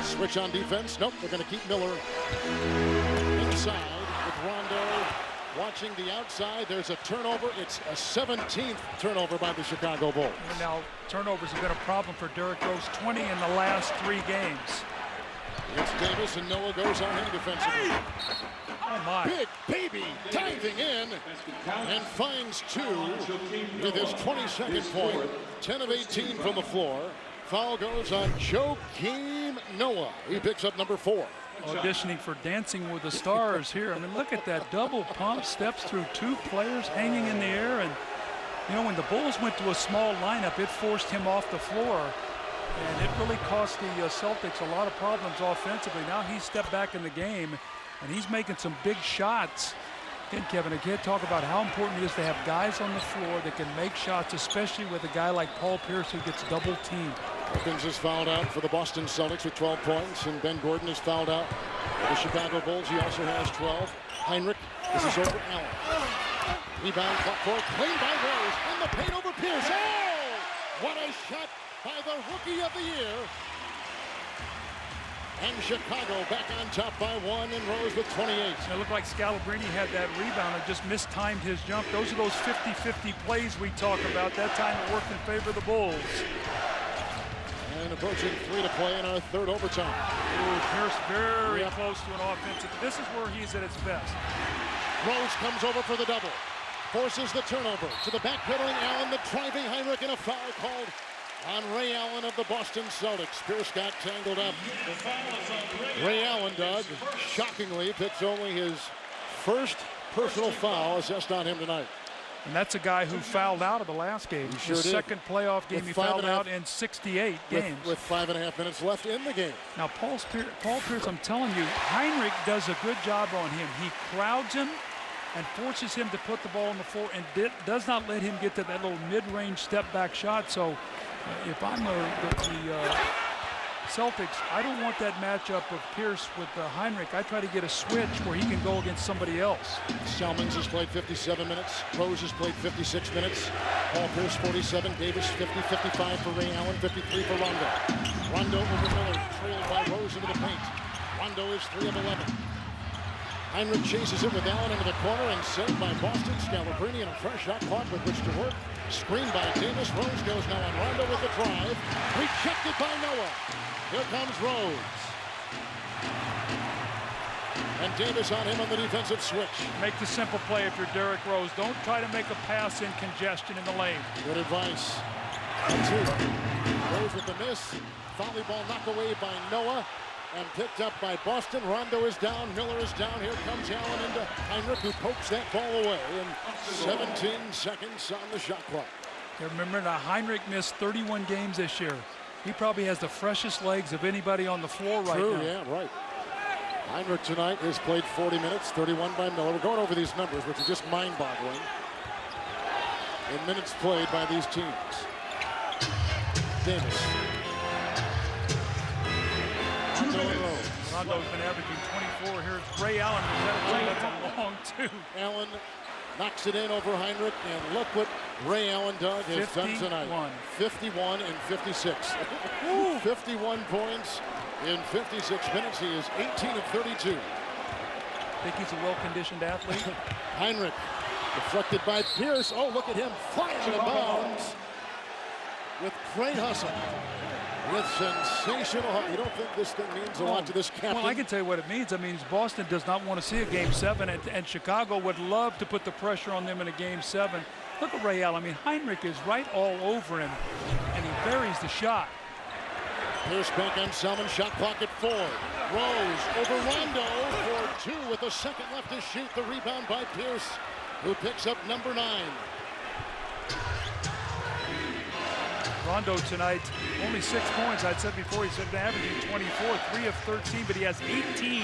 Speaker 2: Switch on defense. Nope, they're going to keep Miller inside with Rondo watching the outside. There's a turnover. It's a 17th turnover by the Chicago Bulls.
Speaker 1: Now, turnovers have been a problem for Derrick Rose. 20 in the last 3 games.
Speaker 2: It's Davis, and Noah goes on him defensively.
Speaker 1: Oh my.
Speaker 2: Big baby diving in and finds 2 with his 22nd point. 10 of 18 from the floor. Foul goes on Joakim Noah. He picks up number 4.
Speaker 1: Auditioning for Dancing with the Stars here. I mean, look at that double pump, steps through 2 players hanging in the air. And, you know, when the Bulls went to a small lineup, it forced him off the floor. And it really cost the Celtics a lot of problems offensively. Now he stepped back in the game, and he's making some big shots. Again, Kevin, I can't talk about how important it is to have guys on the floor that can make shots, especially with a guy like Paul Pierce who gets double teamed.
Speaker 2: Perkins is fouled out for the Boston Celtics with 12 points, and Ben Gordon is fouled out for the Chicago Bulls. He also has 12. Heinrich, this is over Allen. Rebound, clock forward, clean by Rose, in the paint over Pierce. Oh! What a shot by the Rookie of the Year. And Chicago back on top by 1, and Rose with 28.
Speaker 1: It looked like Scalabrine had that rebound and just mistimed his jump. Those are those 50-50 plays we talk about. That time it worked in favor of the Bulls.
Speaker 2: And approaching 3 to play in our third overtime.
Speaker 1: Ooh, Pierce very close to an offensive. This is where he's at his best.
Speaker 2: Rose comes over for the double. Forces the turnover to the backpedaling Allen, the driving Heinrich, and a foul called on Ray Allen of the Boston Celtics. Pierce got tangled up. Ray Allen, Doug, shockingly picks only his first personal foul assessed on him tonight.
Speaker 1: And that's a guy who fouled out of the last game.
Speaker 2: Sure
Speaker 1: His
Speaker 2: did.
Speaker 1: second playoff game, he fouled out in 68 games.
Speaker 2: With 5.5 minutes left in the game.
Speaker 1: Now, Paul Pierce, I'm telling you, Heinrich does a good job on him. He crowds him and forces him to put the ball on the floor and does not let him get to that little mid-range step-back shot. So if I'm the Celtics, I don't want that matchup of Pierce with Heinrich. I try to get a switch where he can go against somebody else.
Speaker 2: Salmons has played 57 minutes. Rose has played 56 minutes. Paul Pierce 47. Davis 50-55 for Ray Allen. 53 for Rondo. Rondo over Miller, trailed by Rose into the paint. Rondo is 3 of 11. Heinrich chases it with Allen into the corner and saved by Boston. Scalabrine and a fresh shot clock with which to work. Screen by Davis. Rose goes now on Rondo with the drive. Rejected by Noah. Here comes Rose. And Davis on him on the defensive switch.
Speaker 1: Make the simple play if you're Derrick Rose. Don't try to make a pass in congestion in the lane.
Speaker 2: Good advice. 2. Rose with the miss. Volleyball knocked away by Noah and picked up by Boston. Rondo is down. Miller is down. Here comes Allen into Heinrich, who pokes that ball away. And 17 seconds on the shot clock.
Speaker 1: Remember, now Heinrich missed 31 games this year. He probably has the freshest legs of anybody on the floor right now.
Speaker 2: Yeah, right. Heinrich tonight has played 40 minutes, 31 by Miller. We're going over these numbers, which are just mind-boggling. In minutes played by these teams. Davis. Rondo and Rose.
Speaker 1: Rondo's been averaging 24 here. It's Ray Allen. That's a long 2.
Speaker 2: Allen knocks it in over Heinrich, and look what Ray Allen, Doug, has done tonight. 51 and 56. 51 points in 56 minutes. He is 18 of 32.
Speaker 1: Think he's a well-conditioned athlete?
Speaker 2: Heinrich deflected by Pierce. Oh, look at him flying out of bounds with great hustle. with sensational. You don't think this thing means a lot to this captain?
Speaker 1: Well, I can tell you what it means. It means Boston does not want to see a Game 7, and Chicago would love to put the pressure on them in a Game 7. Look at Ray Allen. I mean, Heinrich is right all over him, and he buries the shot.
Speaker 2: Pierce back on Selman, shot clock at 4. Rose over Rondo for 2 with a second left to shoot. The rebound by Pierce, who picks up number 9.
Speaker 1: Rondo tonight, only 6 points. I'd said before, he's averaging 24, 3 of 13, but he has 18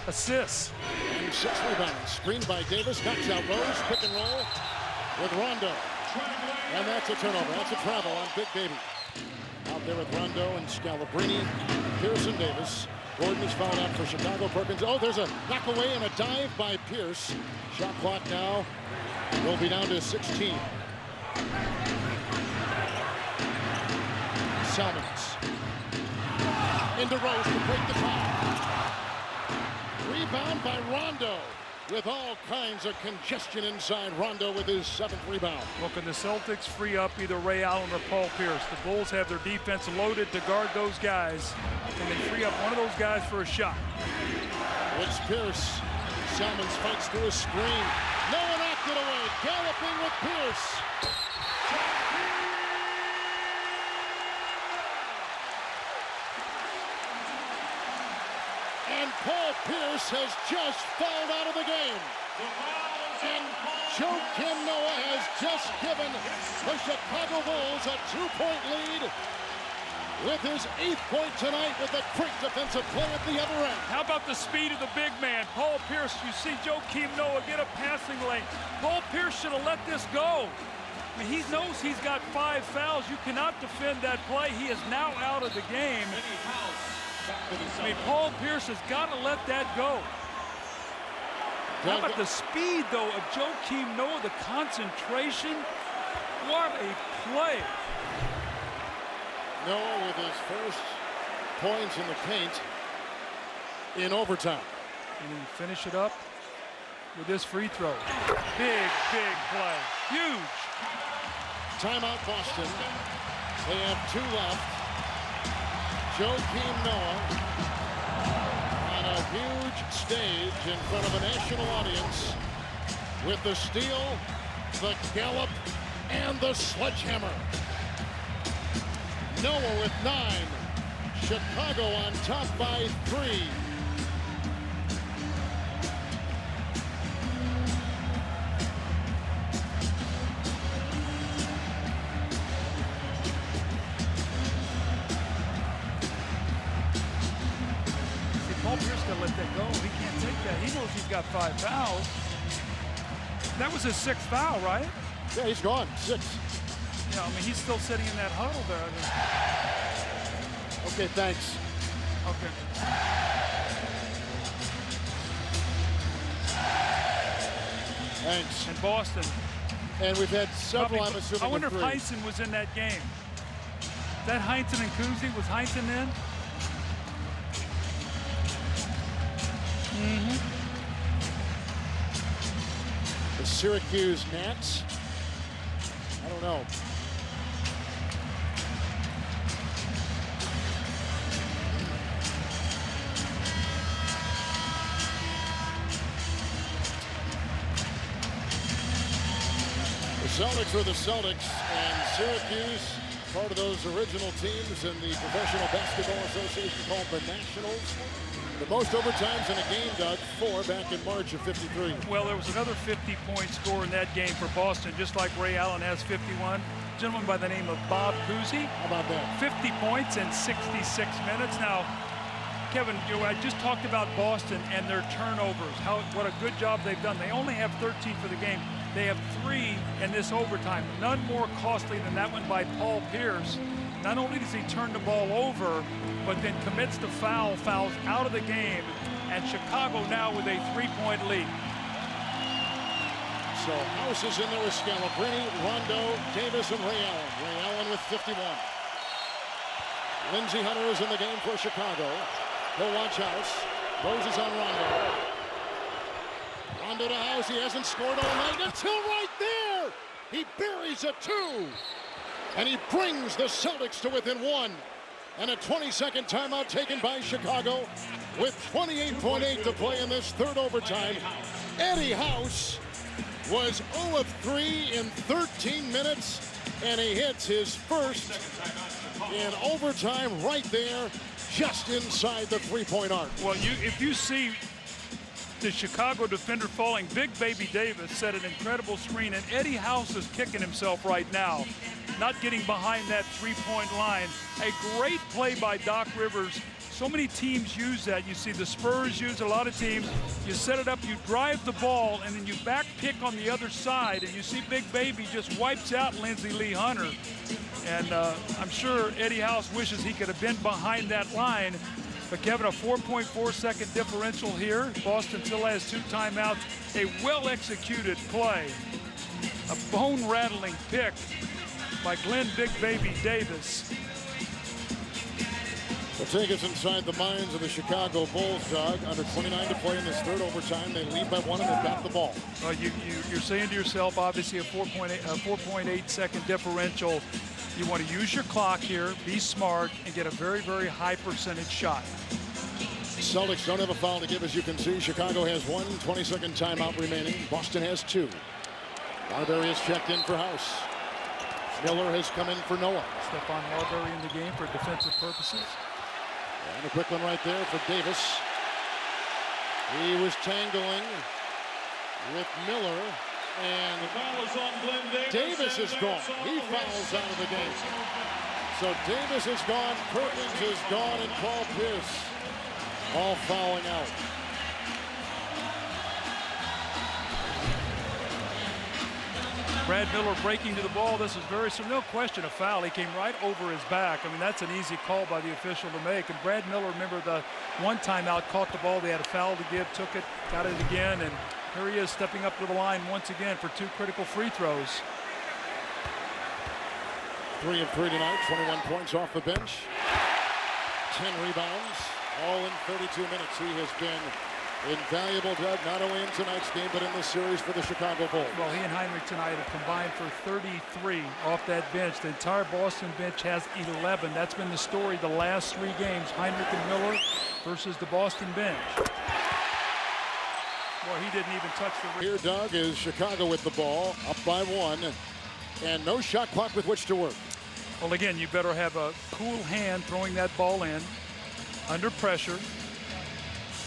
Speaker 1: assists.
Speaker 2: And 6 rebounds. Screened by Davis, knocks out Rose, pick and roll with Rondo. And that's a turnover. That's a travel on Big Baby. Out there with Rondo and Scalabrine, Pearson, Davis. Gordon is fouled out for Chicago. Perkins. Oh, there's a knock away and a dive by Pierce. Shot clock now will be down to 16. Salmons. Into Rose to break the tie. Rebound by Rondo. With all kinds of congestion inside. Rondo with his 7th rebound.
Speaker 1: Well, can the Celtics free up either Ray Allen or Paul Pierce? The Bulls have their defense loaded to guard those guys. Can they free up one of those guys for a shot?
Speaker 2: It's Pierce. Salmons fights through a screen. No one knocked it away. Galloping with Pierce. And Paul Pierce has just fouled out of the game. And Joakim Noah has just given the Chicago Bulls a 2-point lead with his 8th point tonight with a great defensive play at the other end.
Speaker 1: How about the speed of the big man? Paul Pierce, you see Joakim Noah get a passing lane. Paul Pierce should have let this go. I mean, he knows he's got 5 fouls. You cannot defend that play. He is now out of the game. I mean, Paul Pierce has got to let that go. How about the speed, though, of Joakim Noah, the concentration? What a play.
Speaker 2: Noah with his first points in the paint in overtime.
Speaker 1: And then finish it up with this free throw. Big, big play. Huge.
Speaker 2: Timeout Boston. They have 2 left. Joakim Noah on a huge stage in front of a national audience with the steal, the gallop, and the sledgehammer. Noah with 9. Chicago on top by 3.
Speaker 1: Paul Pierce got to let that go. He can't take that. He knows he's got 5 fouls. That was his 6th foul, right?
Speaker 2: Yeah, he's gone. 6.
Speaker 1: Yeah, I mean, he's still sitting in that huddle there.
Speaker 2: Okay, thanks.
Speaker 1: Okay.
Speaker 2: Thanks.
Speaker 1: And Boston.
Speaker 2: And we've had several,
Speaker 1: Probably,
Speaker 2: I'm assuming,
Speaker 1: I wonder if
Speaker 2: three.
Speaker 1: Heinsohn was in that game. That Heinsohn and Kuzi, was Heinsohn in?
Speaker 2: The Syracuse Nats. I don't know. The Celtics were the Celtics, and Syracuse, part of those original teams in the Professional Basketball Association called the Nationals. The most overtimes in a game, Doug, 4 back in March of '53.
Speaker 1: Well, there was another 50-point score in that game for Boston, just like Ray Allen has 51. A gentleman by the name of Bob Cousy.
Speaker 2: How about that?
Speaker 1: 50 points in 66 minutes. Now, Kevin, you know, I just talked about Boston and their turnovers, what a good job they've done. They only have 13 for the game. They have 3 in this overtime. None more costly than that one by Paul Pierce. Not only does he turn the ball over, but then commits the fouls out of the game, and Chicago now with a 3-point lead.
Speaker 2: So House is in there with Scalabrine, Rondo, Davis, and Ray Allen. Ray Allen with 51. Lindsey Hunter is in the game for Chicago. He'll watch House. Rose is on Rondo. Rondo to House. He hasn't scored all night until right there. He buries a 2. And he brings the Celtics to within 1. And a 20-second timeout taken by Chicago with 28.8 to play in this third overtime. Eddie House was 0 of 3 in 13 minutes, and he hits his first in overtime right there, just inside the three-point arc.
Speaker 1: Well, if you see the Chicago defender falling, Big Baby Davis set an incredible screen, and Eddie House is kicking himself right now, not getting behind that three-point line. A great play by Doc Rivers. So many teams use that. You see the Spurs use, a lot of teams. You set it up, you drive the ball, and then you back pick on the other side, and you see Big Baby just wipes out Lindsey Lee Hunter. And I'm sure Eddie House wishes he could have been behind that line. But Kevin, a 4.4-second differential here. Boston still has 2 timeouts. A well-executed play. A bone-rattling pick by Glenn Big Baby Davis.
Speaker 2: Will take us inside the minds of the Chicago Bulls, Doug. Under 29 to play in this third overtime. They lead by 1 and they got the ball.
Speaker 1: Well, you're saying to yourself, obviously, a 4.8-second differential. You want to use your clock here, be smart, and get a very, very high percentage shot.
Speaker 2: Celtics don't have a foul to give, as you can see. Chicago has 1 20-second timeout remaining. Boston has 2. Marbury is checked in for House. Miller has come in for Noah.
Speaker 1: Stephon Marbury in the game for defensive purposes.
Speaker 2: And a quick one right there for Davis. He was tangling with Miller, and
Speaker 3: The foul is on Glenn
Speaker 2: Davis is
Speaker 3: and
Speaker 2: gone.
Speaker 3: that's on
Speaker 2: He
Speaker 3: the
Speaker 2: fouls
Speaker 3: wrist.
Speaker 2: out of the game. So Davis is gone, Perkins is gone, and Paul Pierce all fouling out.
Speaker 1: Brad Miller breaking to the ball. This is no question a foul. He came right over his back. I mean, that's an easy call by the official to make. And Brad Miller, remember the one timeout, caught the ball. They had a foul to give, took it, got it again. And here he is stepping up to the line once again for 2 critical free throws.
Speaker 2: 3 of 3 tonight, 21 points off the bench. 10 rebounds, all in 32 minutes. He has been invaluable, Doug, not only in tonight's game, but in this series for the Chicago Bulls.
Speaker 1: Well, he and Heinrich tonight have combined for 33 off that bench. The entire Boston bench has 11. That's been the story the last 3 games. Heinrich and Miller versus the Boston bench. Boy, he didn't even touch the rim.
Speaker 2: Here, Doug, is Chicago with the ball, up by 1, and no shot clock with which to work.
Speaker 1: Well, again, you better have a cool hand throwing that ball in under pressure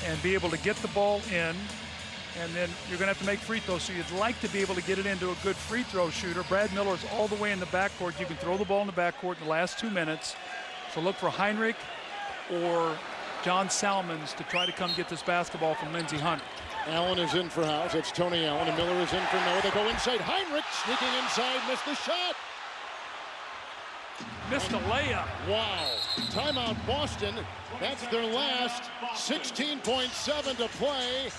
Speaker 1: and be able to get the ball in, and then you're going to have to make free throws, so you'd like to be able to get it into a good free throw shooter. Brad Miller's all the way in the backcourt. You can throw the ball in the backcourt in the last 2 minutes, so look for Heinrich or John Salmons to try to come get this basketball from Lindsey Hunter.
Speaker 2: Allen is in for House. It's Tony Allen, and Miller is in for Noah. They go inside. Heinrich sneaking inside, missed the shot.
Speaker 1: Missed a layup.
Speaker 2: Wow. Timeout Boston. That's their last. 16.7 to play.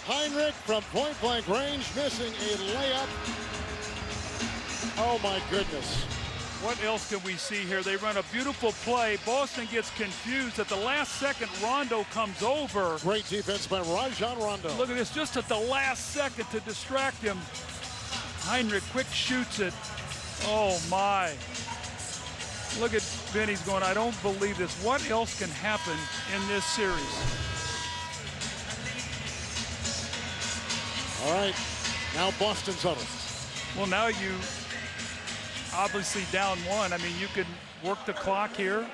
Speaker 2: Heinrich from point-blank range missing a layup. Oh, my goodness.
Speaker 1: What else can we see here? They run a beautiful play. Boston gets confused. At the last second, Rondo comes over.
Speaker 2: Great defense by Rajon Rondo.
Speaker 1: Look at this, just at the last second to distract him. Heinrich quick shoots it. Oh, my. Look at Vinny's going, I don't believe this. What else can happen in this series?
Speaker 2: All right, now Boston's on it.
Speaker 1: Well, now you obviously down 1. I mean, you can work the clock here.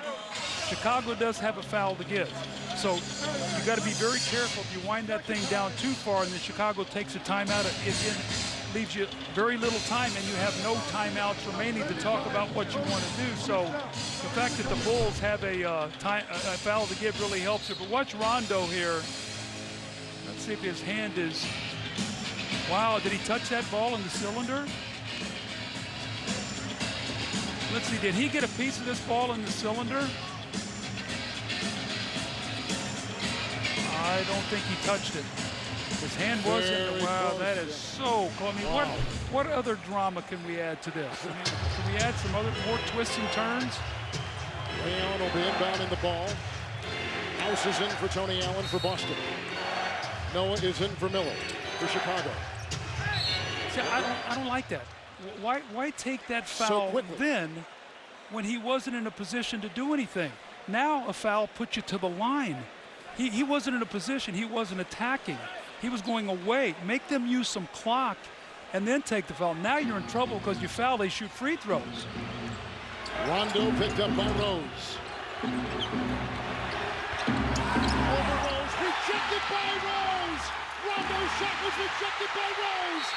Speaker 1: Chicago does have a foul to give. So you got to be very careful if you wind that thing down too far and then Chicago takes a timeout. It leaves you very little time and you have no timeouts remaining to talk about what you want to do. So the fact that the Bulls have a foul to give really helps you. But watch Rondo here. Let's see if his hand is, wow, did he touch that ball in the cylinder? Let's see, did he get a piece of this ball in the cylinder? I don't think he touched it. His hand was in the, wow, that is so cool. I mean,
Speaker 2: Wow.
Speaker 1: what other drama can we add to this? I mean, can we add some more twists and turns?
Speaker 2: Ray Allen will be inbounding the ball. House is in for Tony Allen for Boston. Noah is in for Miller for Chicago.
Speaker 1: See, I don't like that. Why take that foul
Speaker 2: quickly.
Speaker 1: then when he wasn't in a position to do anything? Now a foul puts you to the line. He wasn't in a position. He wasn't attacking. He was going away. Make them use some clock and then take the foul. Now you're in trouble because you foul, they shoot free throws.
Speaker 2: Rondo picked up by Rose. Over Rose, rejected by Rose. Rondo's shot was rejected by Rose.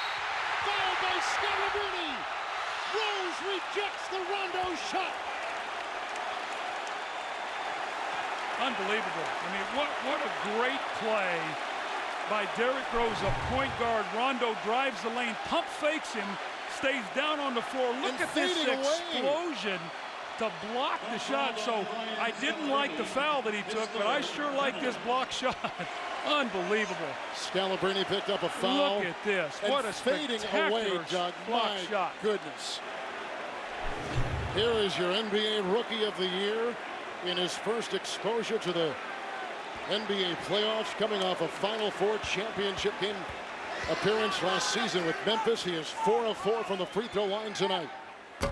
Speaker 2: Foul by Scalabrine. Rose rejects the Rondo shot.
Speaker 1: Unbelievable. I mean, what a great play by Derrick Rose, a point guard. Rondo drives the lane, pump fakes him, stays down on the floor. Look at this explosion to block the shot. So I didn't like the foul that he took, but I sure like this block shot. Unbelievable.
Speaker 2: Scalabrine picked up a foul.
Speaker 1: Look at this.
Speaker 2: And
Speaker 1: What a
Speaker 2: fading away, Doug.
Speaker 1: block
Speaker 2: My
Speaker 1: shot.
Speaker 2: goodness. Here is your NBA Rookie of the Year in his first exposure to the NBA playoffs, coming off a Final Four championship game appearance last season with Memphis. He is 4 of 4 from the free throw line tonight.
Speaker 1: There's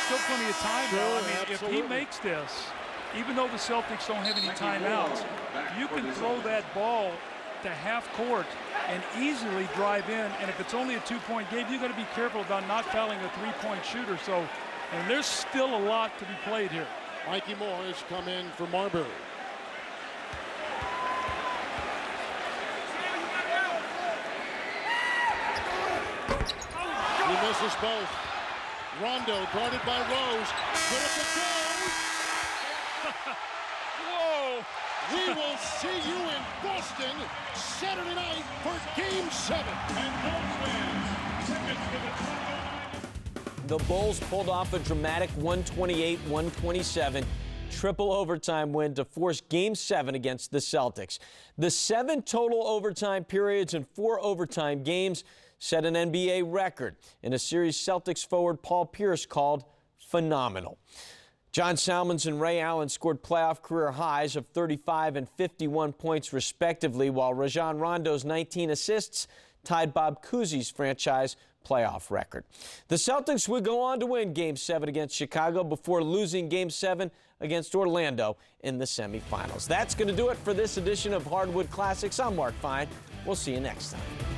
Speaker 1: still plenty of time, though. I mean, if he makes this, even though the Celtics don't have any timeouts, you can throw that ball to half court and easily drive in. And if it's only a 2-point game, you got to be careful about not fouling a 3-point shooter. So, and there's still a lot to be played here.
Speaker 2: Mikey Moore has come in for Marbury. He misses both. Rondo guarded by Rose. Put up the goal.
Speaker 1: Whoa!
Speaker 2: We will see you in Boston Saturday night for Game 7.
Speaker 5: The Bulls pulled off a dramatic 128-127 triple overtime win to force Game 7 against the Celtics. The 7 total overtime periods and 4 overtime games set an NBA record in a series Celtics forward Paul Pierce called phenomenal. John Salmons and Ray Allen scored playoff career highs of 35 and 51 points respectively, while Rajon Rondo's 19 assists tied Bob Cousy's franchise playoff record. The Celtics would go on to win Game 7 against Chicago before losing Game 7 against Orlando in the semifinals. That's going to do it for this edition of Hardwood Classics. I'm Mark Fine. We'll see you next time.